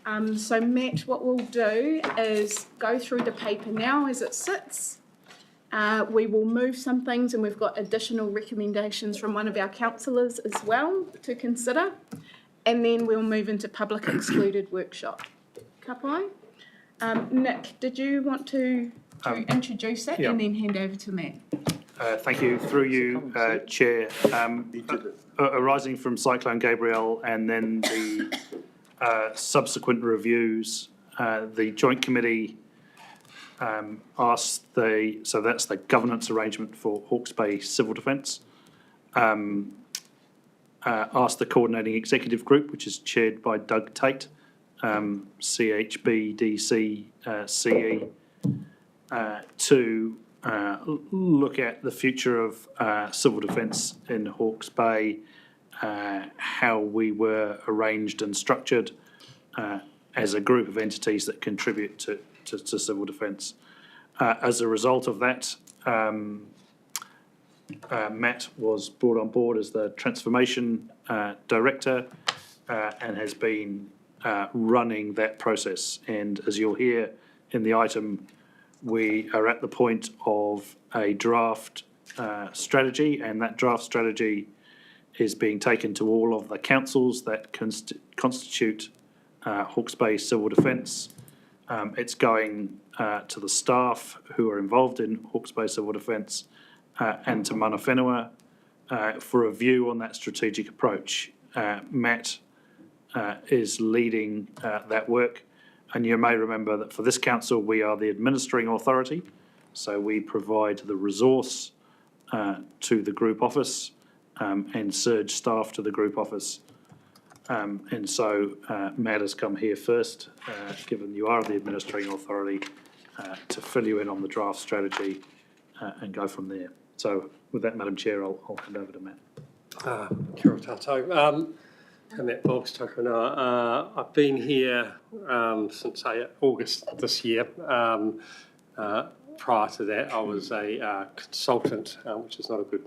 So Matt, what we'll do is go through the paper now as it sits. We will move some things, and we've got additional recommendations from one of our councillors as well to consider. And then we'll move into public excluded workshop. Ka pai? Nick, did you want to introduce that and then hand over to Matt? Thank you. Through you, Chair. Arising from Cyclone Gabrielle and then the subsequent reviews, the Joint Committee asked so that's the governance arrangement for Hawke's Bay Civil Defence, asked the Coordinating Executive Group, which is chaired by Doug Tate, CHBDC CE, to look at the future of civil defence in Hawke's Bay, how we were arranged and structured as a group of entities that contribute to civil defence. As a result of that, Matt was brought on board as the Transformation Director and has been running that process. And as you'll hear in the item, we are at the point of a draft strategy, and that draft strategy is being taken to all of the councils that constitute Hawke's Bay Civil Defence. It's going to the staff who are involved in Hawke's Bay Civil Defence and to mana whenua for a view on that strategic approach. Matt is leading that work. And you may remember that for this council, we are the administering authority. So we provide the resource to the group office and surge staff to the group office. And so Matt has come here first, given you are the administering authority, to fill you in on the draft strategy and go from there. So with that, Madam Chair, I'll hand over to Matt. Kia ora tātou. Matt Boggs, Takanoa. I've been here since August this year. Prior to that, I was a consultant, which is not a good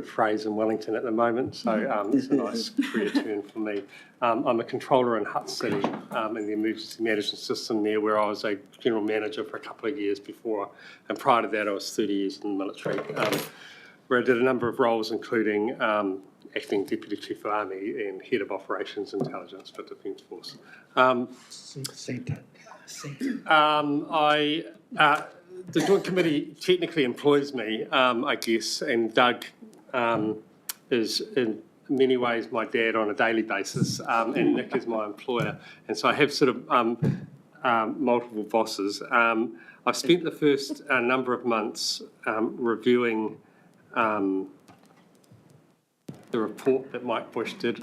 phrase in Wellington at the moment, so it's a nice career turn for me. I'm a controller in Hutt City in the emergency management system there, where I was a general manager for a couple of years before, and prior to that I was 30 years in the military, where I did a number of roles, including acting Deputy Chief of Army and Head of Operations Intelligence for Defence Force. The Joint Committee technically employs me, I guess, and Doug is in many ways my dad on a daily basis, and Nick is my employer. And so I have sort of multiple bosses. I've spent the first number of months reviewing the report that Mike Bush did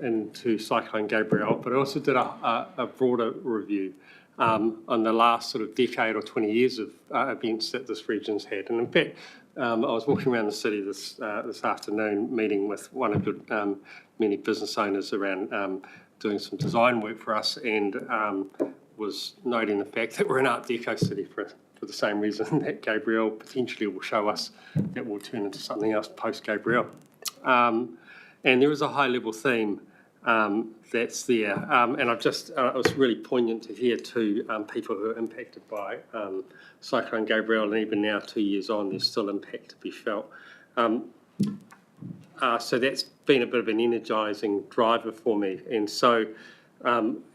into Cyclone Gabrielle, but I also did a broader review on the last sort of decade or 20 years of events that this region's had. And in fact, I was walking around the city this afternoon, meeting with one of the many business owners around doing some design work for us, and was noting the fact that we're an Art Deco city for the same reason that Gabrielle potentially will show us that will turn into something else post-Gabrielle. And there is a high-level theme that's there. And it was really poignant to hear too, people who are impacted by Cyclone Gabrielle, and even now 2 years on, there's still impact to be felt. So that's been a bit of an energising driver for me. And so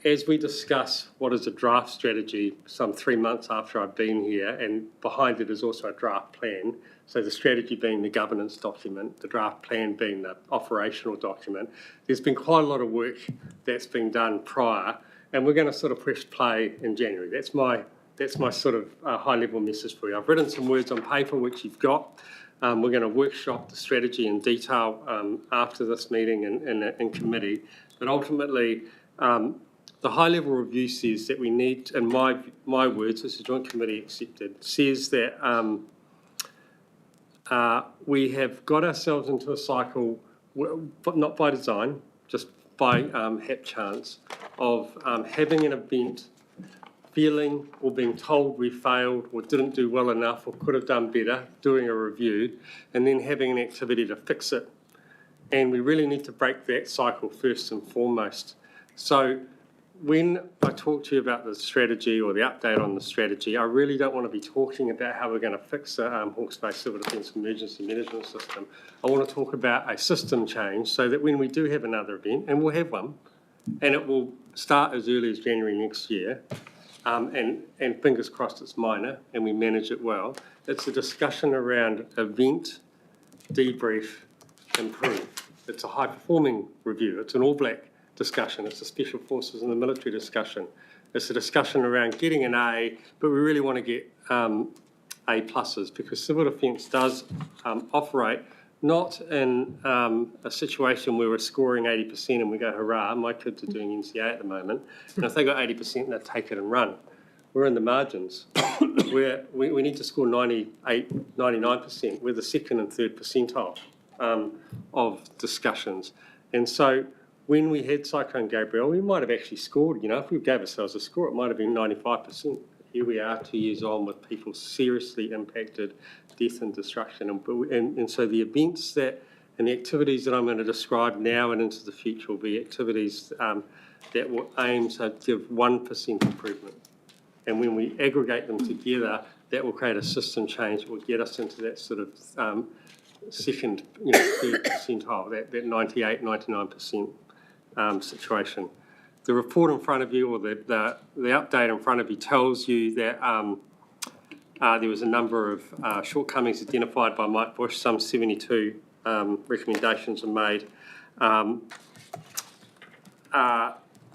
as we discuss what is a draft strategy some 3 months after I've been here, and behind it is also a draft plan, so the strategy being the governance document, the draft plan being the operational document, there's been quite a lot of work that's been done prior, and we're going to sort of press play in January. That's my sort of high-level message for you. I've written some words on paper, which you've got. We're going to workshop the strategy in detail after this meeting in committee, but ultimately the high-level review says that we need, in my words, as the Joint Committee accepted, says that we have got ourselves into a cycle, but not by design, just by hap chance, of having an event, feeling or being told we failed or didn't do well enough or could have done better, doing a review, and then having an activity to fix it. And we really need to break that cycle first and foremost. So when I talk to you about the strategy or the update on the strategy, I really don't want to be talking about how we're going to fix the Hawke's Bay Civil Defence Emergency Management System. I want to talk about a system change so that when we do have another event, and we'll have one, and it will start as early as January next year, and fingers crossed it's minor and we manage it well, it's a discussion around event, debrief, improve. It's a high-performing review. It's an all-black discussion. It's a special forces and the military discussion. It's a discussion around getting an A, but we really want to get A pluses because civil defence does operate not in a situation where we're scoring 80% and we go, hurrah, my kids are doing NCA at the moment, and if they got 80%, they take it and run. We're in the margins. We need to score 98, 99%. We're the second and third percentile of discussions. And so when we had Cyclone Gabrielle, we might have actually scored, if we gave ourselves a score, it might have been 95%. Here we are 2 years on with people seriously impacted, death and destruction. And so the events and the activities that I'm going to describe now and into the future will be activities that will aim to give 1% improvement. And when we aggregate them together, that will create a system change that will get us into that sort of second, third percentile, that 98, 99% situation. The report in front of you, or the update in front of you, tells you that there was a number of shortcomings identified by Mike Bush. Some 72 recommendations are made.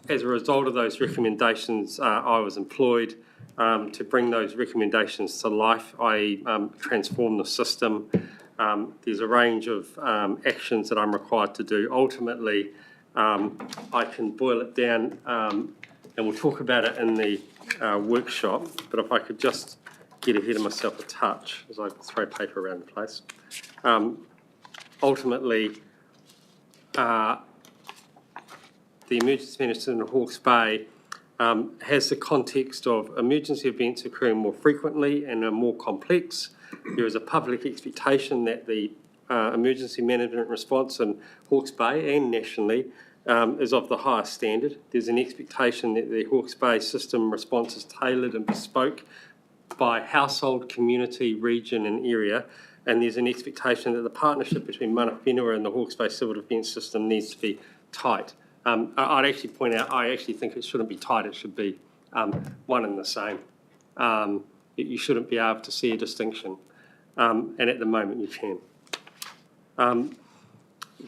As a result of those recommendations, I was employed to bring those recommendations to life, i.e. transform the system. There's a range of actions that I'm required to do. Ultimately, I can boil it down, and we'll talk about it in the workshop, but if I could just get ahead of myself a touch as I throw paper around the place. Ultimately, the emergency management in Hawke's Bay has the context of emergency events occurring more frequently and are more complex. There is a public expectation that the emergency management response in Hawke's Bay and nationally is of the highest standard. There's an expectation that the Hawke's Bay system response is tailored and bespoke by household, community, region and area, and there's an expectation that the partnership between Mana Whenua and the Hawke's Bay Civil Defence System needs to be tight. I'd actually point out, I actually think it shouldn't be tight, it should be one and the same. You shouldn't be able to see a distinction, and at the moment you can.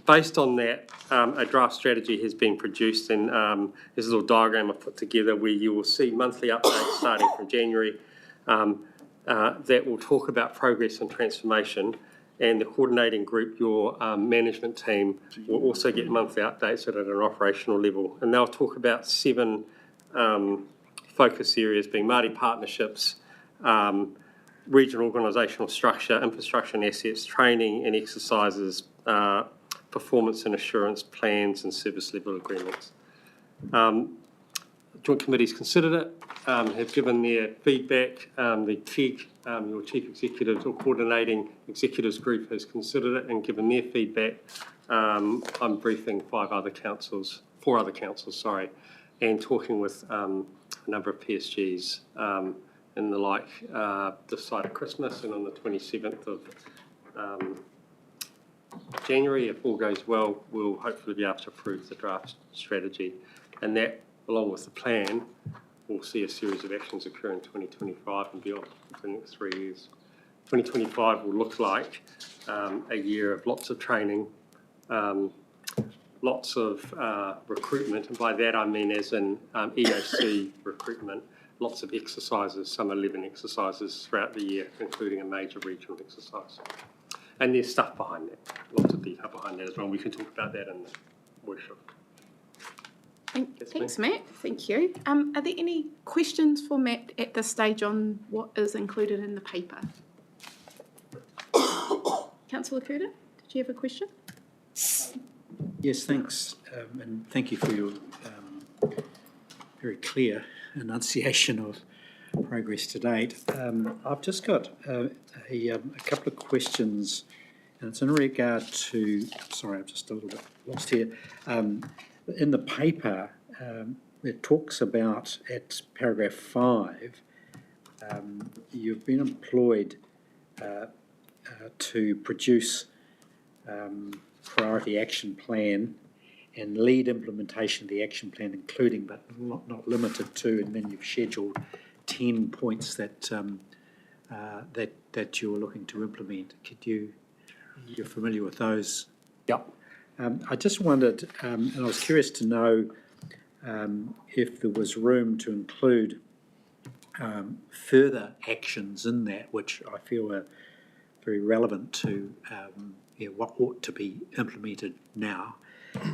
Based on that, a draft strategy has been produced, and there's a little diagram I've put together where you will see monthly updates starting from January that will talk about progress and transformation, and the coordinating group, your management team, will also get monthly updates at an operational level, and they'll talk about 7 focus areas being Māori partnerships, regional organisational structure, infrastructure and assets, training and exercises, performance and assurance plans and service level agreements. Joint committees considered it, have given their feedback. The TEG, your Chief Executives or Coordinating Executives Group has considered it and given their feedback. I'm briefing 4 other councils, and talking with a number of PSGs and the like this side of Christmas and on the 27th of January. If all goes well, we'll hopefully be able to approve the draft strategy, and that, along with the plan, we'll see a series of actions occur in 2025 and beyond for the next 3 years. 2025 will look like a year of lots of training, lots of recruitment, and by that I mean as in EOC recruitment, lots of exercises, some 11 exercises throughout the year, including a major regional exercise. And there's stuff behind that, lots of detail behind that as well. We can talk about that in the workshop. Thanks, Matt. Thank you. Are there any questions for Matt at this stage on what is included in the paper? Councillor Curtin, did you have a question? Yes, thanks, and thank you for your very clear enunciation of progress to date. I've just got a couple of questions, and it's in regard to, sorry, I'm just a little bit lost here. In the paper, it talks about, at paragraph 5, you've been employed to produce priority action plan and lead implementation of the action plan, including but not limited to, and then you've scheduled 10 points that that you're looking to implement. You're familiar with those? Yep. I just wondered, and I was curious to know if there was room to include further actions in that, which I feel are very relevant to what ought to be implemented now.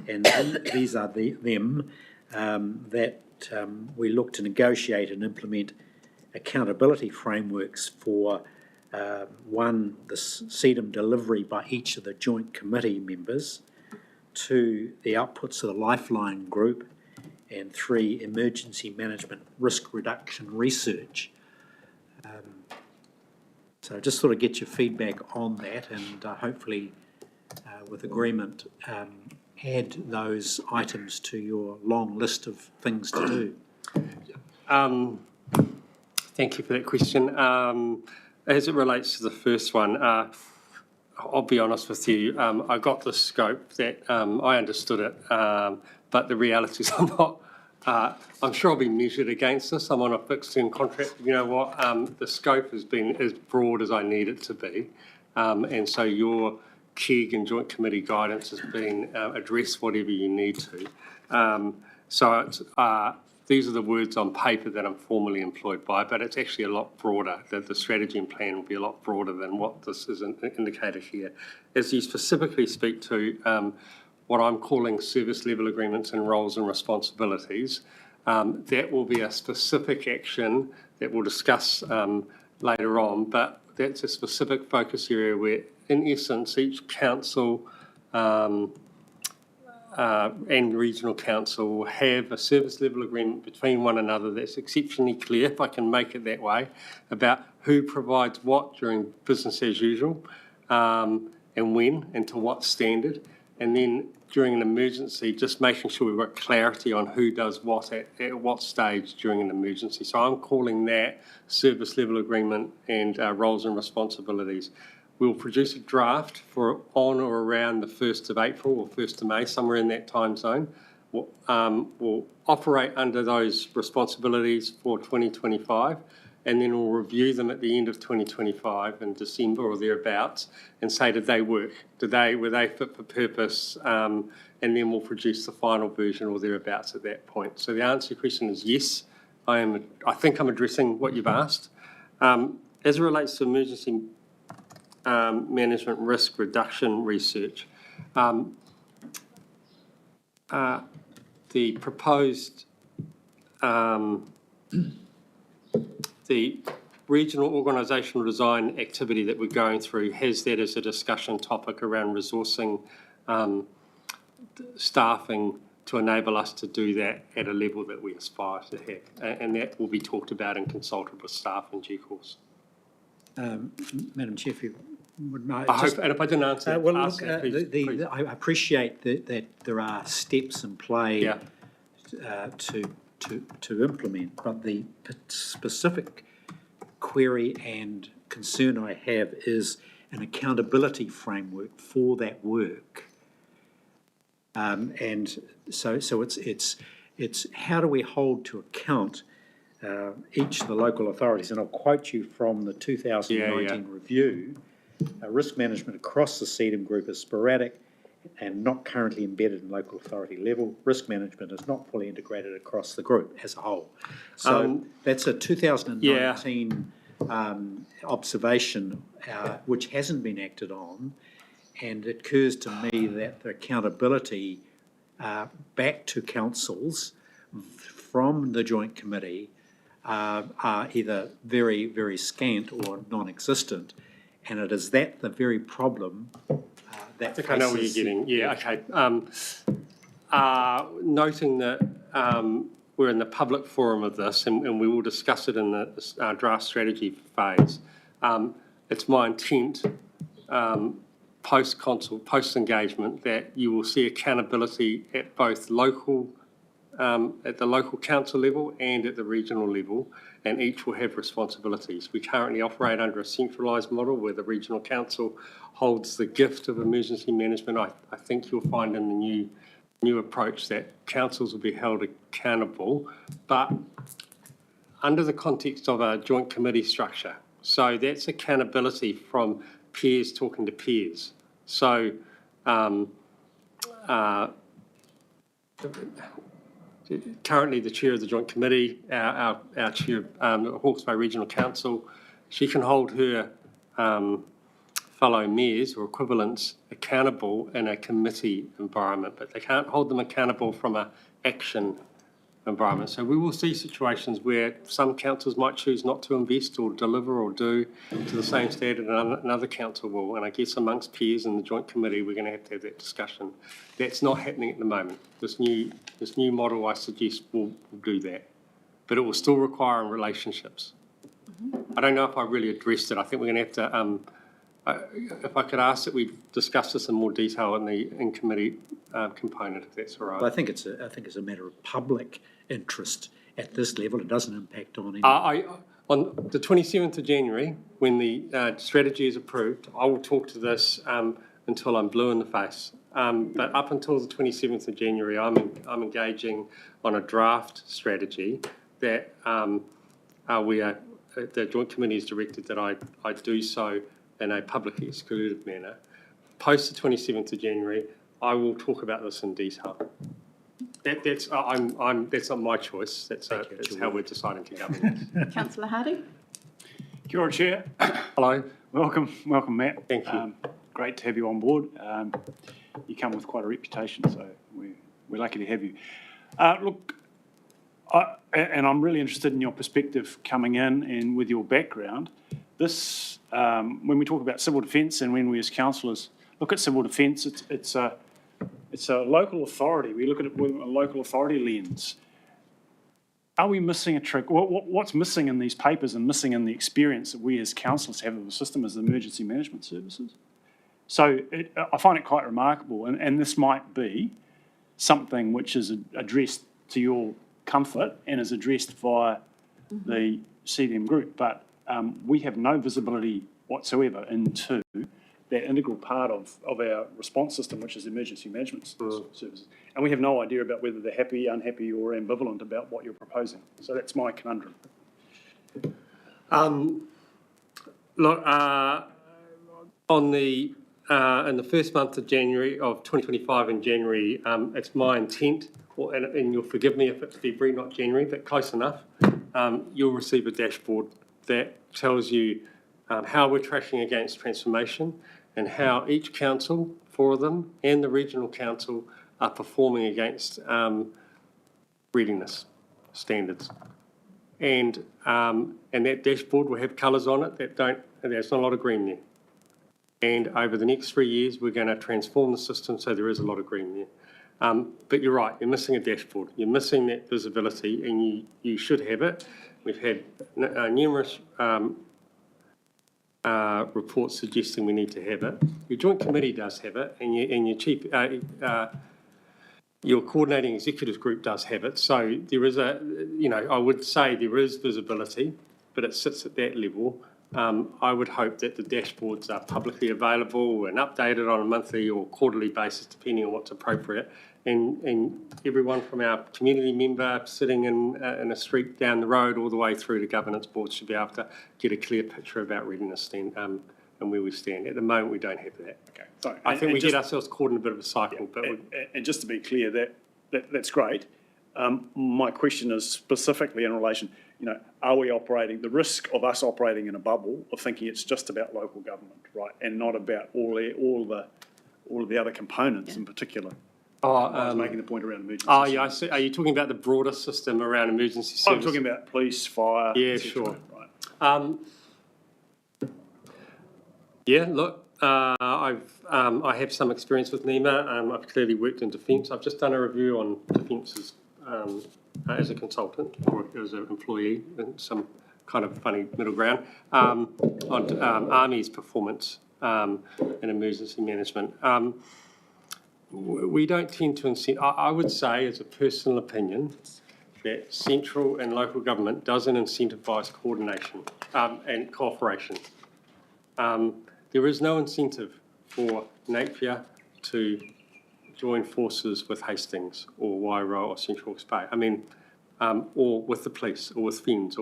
And these are them that we look to negotiate and implement accountability frameworks for, one, the CEDM delivery by each of the joint committee members, 2, the outputs of the Lifeline group, and 3, emergency management risk reduction research. So just sort of get your feedback on that, and hopefully with agreement add those items to your long list of things to do. Thank you for that question. As it relates to the first one, I'll be honest with you, I got the scope that I understood it, but the reality is I'm sure I'll be measured against this. I'm on a fixed term contract. You know what? The scope has been as broad as I need it to be. And so your KEG and Joint Committee guidance has been address whatever you need to. So it's, these are the words on paper that I'm formally employed by, but it's actually a lot broader. The strategy and plan will be a lot broader than what this is indicated here. As you specifically speak to what I'm calling service level agreements and roles and responsibilities, that will be a specific action that we'll discuss later on, but that's a specific focus area where, in essence, each council and regional council will have a service level agreement between one another that's exceptionally clear, if I can make it that way, about who provides what during business as usual, and when, and to what standard. And then during an emergency, just making sure we've got clarity on who does what at what stage during an emergency. So I'm calling that service level agreement and roles and responsibilities. We'll produce a draft for on or around the 1st of April or 1st of May, somewhere in that time zone. We'll operate under those responsibilities for 2025, and then we'll review them at the end of 2025 in December or thereabouts and say, did they work? Were they fit for purpose? And then we'll produce the final version or thereabouts at that point. So the answer to your question is yes. I think I'm addressing what you've asked. As it relates to emergency management risk reduction research, the proposed the regional organisational design activity that we're going through has that as a discussion topic around resourcing staffing to enable us to do that at a level that we aspire to have. And that will be talked about and consulted with staff in due course. Madam Chair, if you would know. I hope, and if I didn't answer, well, ask look, that, please. I appreciate that there are steps in play to implement, but the specific query and concern I have is an accountability framework for that work. And so it's how do we hold to account each of the local authorities? And I'll quote you from the 2019 review. Risk management across the CEDM group is sporadic and not currently embedded in local authority level. Risk management is not fully integrated across the group as a whole. So that's a 2019 observation which hasn't been acted on, and it occurs to me that the accountability back to councils from the Joint Committee are either very, very scant or non-existent. And it is that the very problem that faces... I know where you're getting. Yeah, okay. Noting that we're in the public forum of this, and we will discuss it in the draft strategy phase, it's my intent, post-engagement, that you will see accountability at both local at the local council level and at the regional level, and each will have responsibilities. We currently operate under a centralised model where the regional council holds the gift of emergency management. I think you'll find in the new approach that councils will be held accountable, but under the context of a joint committee structure. So that's accountability from peers talking to peers. So currently the chair of the joint committee, our chair of the Hawke's Bay Regional Council, she can hold her fellow mayors or equivalents accountable in a committee environment, but they can't hold them accountable from an action environment. So we will see situations where some councils might choose not to invest or deliver or do to the same standard and another council will. And I guess amongst peers in the joint committee, we're going to have that discussion. That's not happening at the moment. This new model, I suggest, will do that. But it will still require relationships. I don't know if I really addressed it. I think we're going to have to, if I could ask that we discuss this in more detail in the in-committee component, if that's all right. I think it's a matter of public interest at this level. It doesn't impact on any. On the 27th of January, when the strategy is approved, I will talk to this until I'm blue in the face. But up until the 27th of January, I'm engaging on a draft strategy that the Joint Committee has directed that I do so in a publicly excluded manner. Post the 27th of January, I will talk about this in detail. That's not my choice. That's how we're deciding to govern this. Councillor Hardy. Kia ora, Chair. Hello. Welcome, Matt. Thank you. Great to have you on board. You come with quite a reputation, so we're lucky to have you. Look, I'm really interested in your perspective coming in and with your background. This, when we talk about civil defence and when we as councillors look at civil defence, it's a local authority. We look at it with a local authority lens. Are we missing a trick? What's missing in these papers and missing in the experience that we as councillors have of the system as emergency management services? So I find it quite remarkable, and this might be something which is addressed to your comfort and is addressed via the CDM group, but we have no visibility whatsoever into that integral part of our response system, which is emergency management services. And we have no idea about whether they're happy, unhappy, or ambivalent about what you're proposing. So that's my conundrum. Look, in the first month of January of 2025 in January, it's my intent, and you'll forgive me if it's February, not January, but close enough, you'll receive a dashboard that tells you how we're tracking against transformation and how each council, 4 of them, and the regional council are performing against readiness standards. And that dashboard will have colours on it there's not a lot of green there. And over the next 3 years, we're going to transform the system so there is a lot of green there. But you're right, you're missing a dashboard. You're missing that visibility, and you should have it. We've had numerous reports suggesting we need to have it. Your joint committee does have it, and your chief, your coordinating executive group does have it. So there is I would say there is visibility, but it sits at that level. I would hope that the dashboards are publicly available and updated on a monthly or quarterly basis, depending on what's appropriate. And everyone from our community member sitting in a street down the road all the way through to governance boards should be able to get a clear picture about readiness and where we stand. At the moment, we don't have that. Okay. Sorry. I think we get ourselves caught in a bit of a cycle. Yeah, and just to be clear, that's great. My question is specifically in relation, are we operating, the risk of us operating in a bubble of thinking it's just about local government, right, and not about all of the other components in particular? I was making the point around emergency. Oh, yeah, I see. Are you talking about the broader system around emergency services? I'm talking about police, fire. Yeah, sure. Right. Yeah, look, I have some experience with NEMA. I've clearly worked in defence. I've just done a review on defence as a consultant or as an employee in some kind of funny middle ground on Army's performance in emergency management. we don't tend to incent. I would say, as a personal opinion, that central and local government doesn't incentivise coordination and cooperation. There is no incentive for Napier to join forces with Hastings or Wairau or Central Hawke's Bay. I mean, or with the police or with Fens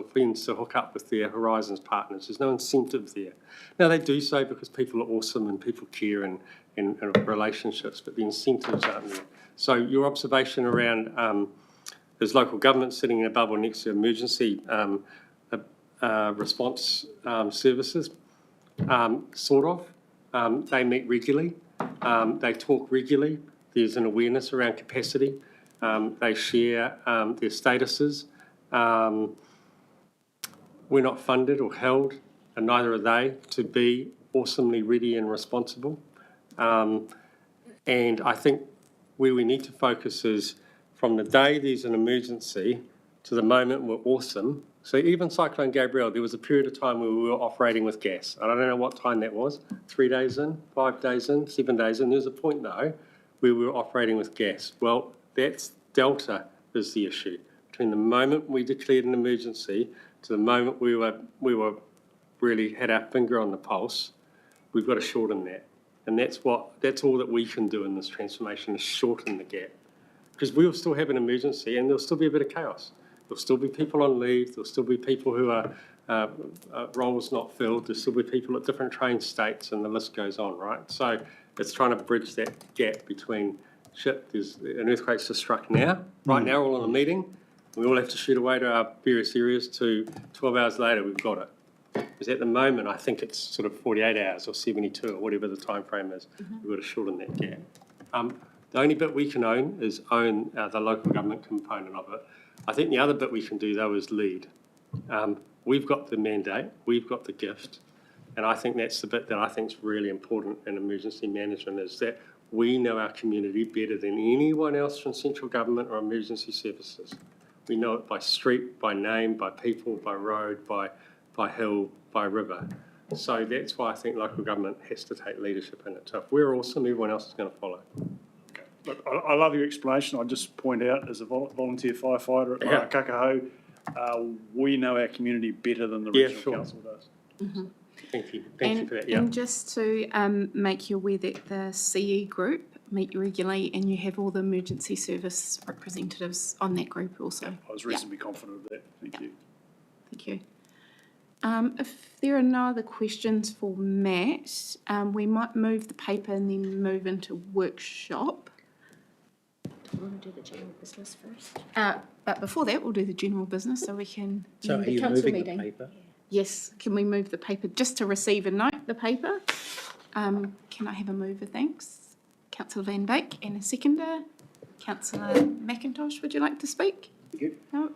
to hook up with their Horizons partners. There's no incentive there. Now, they do so because people are awesome and people care and relationships, but the incentives aren't there. So your observation around is local government sitting in a bubble next to emergency response services, sort of. They meet regularly. They talk regularly. There's an awareness around capacity. They share their statuses. We're not funded or held, and neither are they, to be awesomely ready and responsible. And I think where we need to focus is from the day there's an emergency to the moment we're awesome. So even Cyclone Gabrielle, there was a period of time where we were operating with gas. I don't know what time that was, 3 days in, 5 days in, 7 days in. There's a point, though, where we were operating with gas. Well, that's delta is the issue. Between the moment we declared an emergency to the moment we were really had our finger on the pulse, we've got to shorten that. And that's all that we can do in this transformation, is shorten the gap. Because we'll still have an emergency and there'll still be a bit of chaos. There'll still be people on leave, there'll still be people who are roles not filled, there'll still be people at different train states, and the list goes on, right? So it's trying to bridge that gap between, shit, there's an earthquake's just struck now, right now we're all in a meeting, we all have to shoot away to our various areas, to 12 hours later we've got it. Because at the moment, I think it's sort of 48 hours or 72 or whatever the time frame is. We've got to shorten that gap. The only bit we can own is the local government component of it. I think the other bit we can do, though, is lead. We've got the mandate, we've got the gift, and I think that's the bit that I think is really important in emergency management, is that we know our community better than anyone else from central government or emergency services. We know it by street, by name, by people, by road, by hill, by river. So that's why I think local government has to take leadership in it. So if we're awesome, everyone else is going to follow. Look, I love your explanation. I'll just point out, as a volunteer firefighter at Kakaho, we know our community better than the regional council does. Thank you. Thank you for that. Yeah. And just to make you aware that the CE group meet regularly, and you have all the emergency service representatives on that group also. I was reasonably confident of that. Thank you. Thank you. If there are no other questions for Matt, we might move the paper and then move into workshop. Do you want to do the general business first? But before that, we'll do the general business so we can So end are you the council moving meeting. the paper? Yes, can we move the paper just to receive and note the paper? Can I have a mover, thanks? Councillor Van Beek, and a seconder. Councillor McIntosh, would you like to speak? Thank you. No?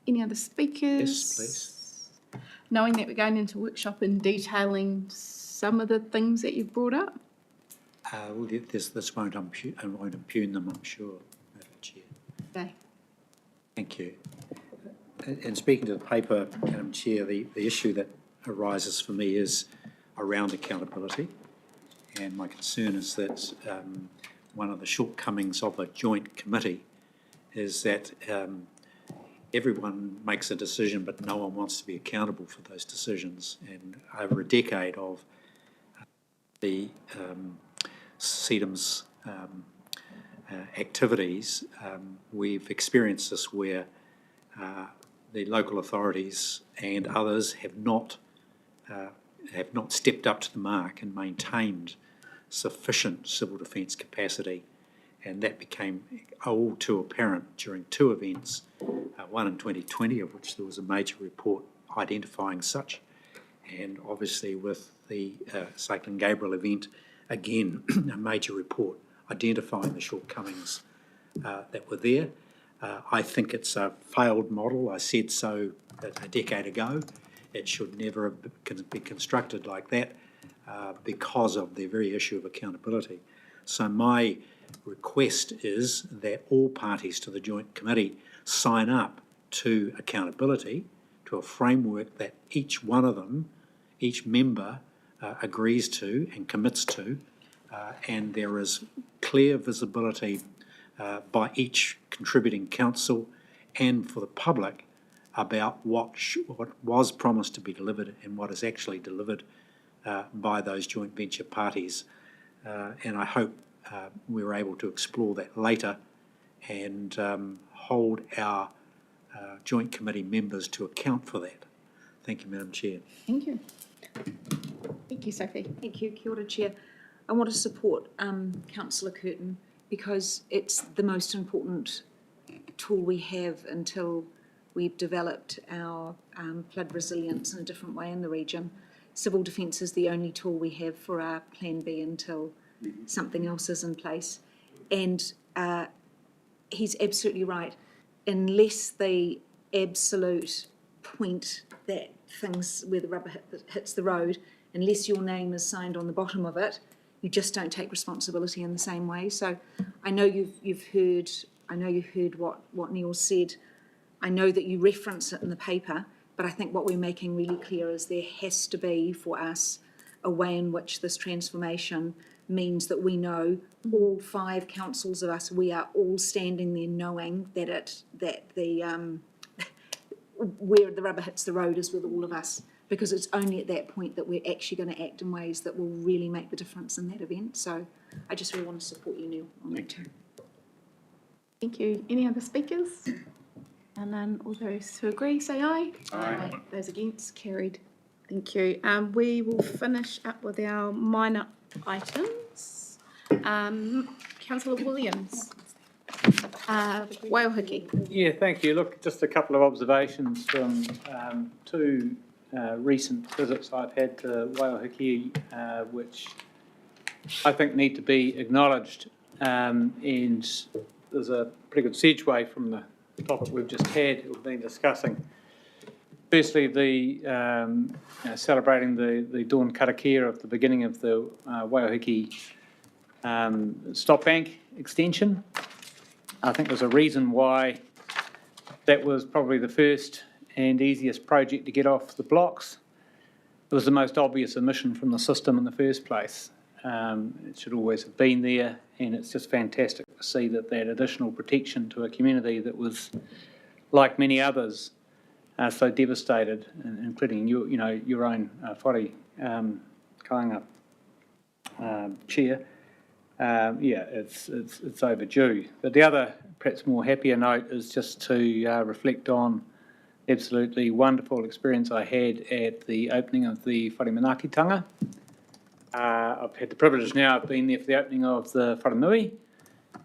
Any other speakers? Yes, please. Knowing that we're going into workshop and detailing some of the things that you've brought up? Well, this won't impugn them, I'm sure, Madam Chair. Okay. Thank you. And speaking to the paper, Madam Chair, the issue that arises for me is around accountability. And my concern is that one of the shortcomings of a joint committee is that everyone makes a decision, but no one wants to be accountable for those decisions. And over a decade of the CEDM's activities, we've experienced this where the local authorities and others have not stepped up to the mark and maintained sufficient civil defence capacity, and that became all too apparent during two events, one in 2020, of which there was a major report identifying such, and obviously with the Cyclone Gabrielle event, again, a major report identifying the shortcomings that were there. I think it's a failed model. I said so a decade ago. It should never be constructed like that because of the very issue of accountability. So my request is that all parties to the Joint Committee sign up to accountability, to a framework that each one of them, each member agrees to and commits to and there is clear visibility by each contributing council and for the public about what was promised to be delivered and what is actually delivered by those joint venture parties. And I hope we're able to explore that later and hold our joint committee members to account for that. Thank you, Madam Chair. Thank you. Thank you, Sophie. Thank you, kia ora, Chair. I want to support Councillor Curtin because it's the most important tool we have until we've developed our flood resilience in a different way in the region. Civil defence is the only tool we have for our Plan B until something else is in place. And he's absolutely right. Unless the absolute point that things, where the rubber hits the road, unless your name is signed on the bottom of it, you just don't take responsibility in the same way. So I know you've heard what Neil said. I know that you reference it in the paper, but I think what we're making really clear is there has to be for us a way in which this transformation means that we know, all 5 councils of us, we are all standing there knowing that where the rubber hits the road is with all of us, because it's only at that point that we're actually going to act in ways that will really make the difference in that event. So I just really want to support you, Neil, on that too. Thank you. Any other speakers? And then all those who agree, say aye. Aye. Those against, carried. Thank you. We will finish up with our minor items. Councillor Williams, Waiōhiki. Yeah, thank you. Look, just a couple of observations from 2 recent visits I've had to Waiōhiki, which I think need to be acknowledged. And there's a pretty good segue from the topic we've just had, we've been discussing. Firstly, celebrating the dawn karakia of the beginning of the Waiōhiki stop bank extension. I think there's a reason why that was probably the first and easiest project to get off the blocks. It was the most obvious omission from the system in the first place. It should always have been there, and it's just fantastic to see that additional protection to a community that was, like many others, so devastated, including your own whare kāinga chair. It's overdue. But the other, perhaps more happier note is just to reflect on the absolutely wonderful experience I had at the opening of the whare manaakitanga. I've had the privilege now of being there for the opening of the wharenui,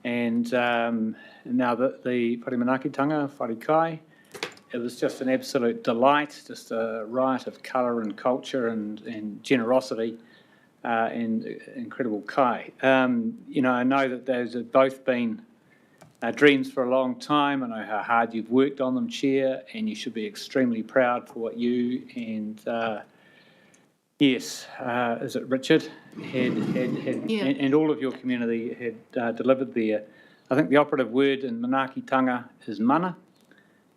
and now that the whare manaakitanga, whare kai, it was just an absolute delight, just a riot of colour and culture and generosity and incredible kai. I know that those have both been dreams for a long time. I know how hard you've worked on them, Chair, and you should be extremely proud for what you and is it Richard, and all of your community had delivered there. I think the operative word in manaakitanga is mana,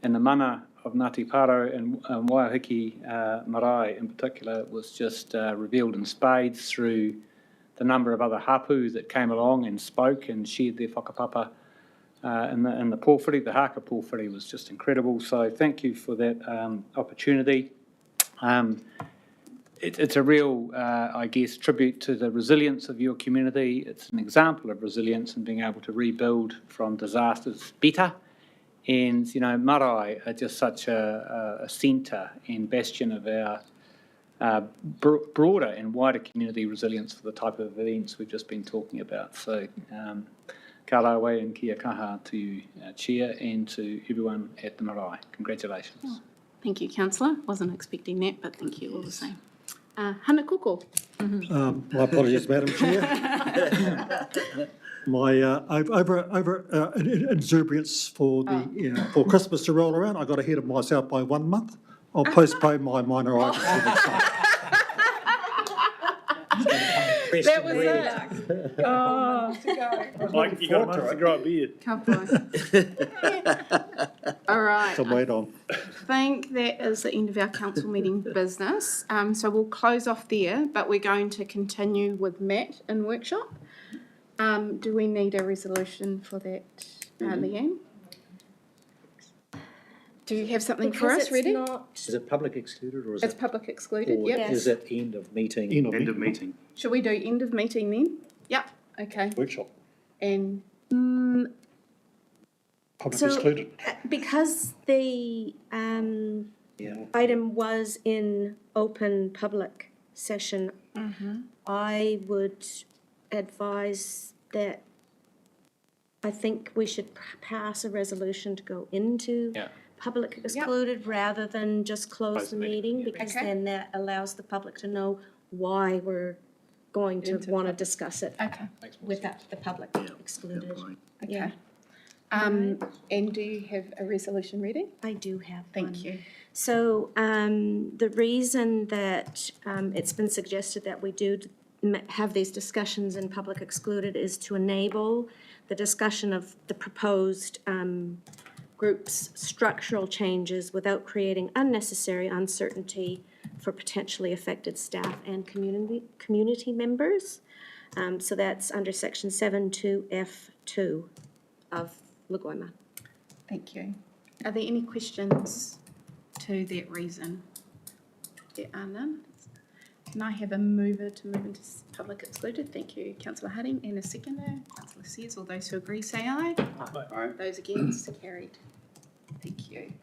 and the mana of Ngāti Paro and Waiōhiki marae in particular was just revealed in spades through the number of other hapu that came along and spoke and shared their whakapapa in the pōwhiri. The haka pōwhiri was just incredible, so thank you for that opportunity. It's a real, tribute to the resilience of your community. It's an example of resilience and being able to rebuild from disasters better. And, marae are just such a centre and bastion of our broader and wider community resilience for the type of events we've just been talking about. So, ka rawe and kia kaha to you, Chair, and to everyone at the marae. Congratulations. Oh, thank you, Councillor. Wasn't expecting that, but thank you all the same. Hana Koko. My apologies, Madam Chair. My over exuberance for the for Christmas to roll around, I got ahead of myself by 1 month. I'll postpone my minor items for next time. That was it. Oh, Like you got a month to grow a beard. Come on. All right. So wait on. I think that is the end of our council meeting business. So we'll close off there, but we're going to continue with Matt in workshop. Do we need a resolution for that, Leanne? Do you have something for us ready? Is it public excluded or is It's it, public excluded, or yep. is it end of meeting? End of meeting. Should we do end of meeting then? Yep, okay. Workshop, And public So- excluded. Because the Yeah. item was in open public session, I would advise that I think we should pass a resolution to go into Yeah. public excluded rather than just close the meeting, because Okay. then that allows the public to know why we're going to want to discuss it okay, without the public excluded. Yeah, okay. And do you have a resolution ready? I do have one. Thank you. So the reason that it's been suggested that we do have these discussions in public excluded is to enable the discussion of the proposed group's structural changes without creating unnecessary uncertainty for potentially affected staff and community members. So that's under section 7(2)(f)(2) of Lagoima. Thank you. Are there any questions to that reason? There are none. Can I have a mover to move into public excluded? Thank you, councillor Harding, and a seconder, councillor Sears. All those who agree say aye. Aye. Those against, carried. Thank you.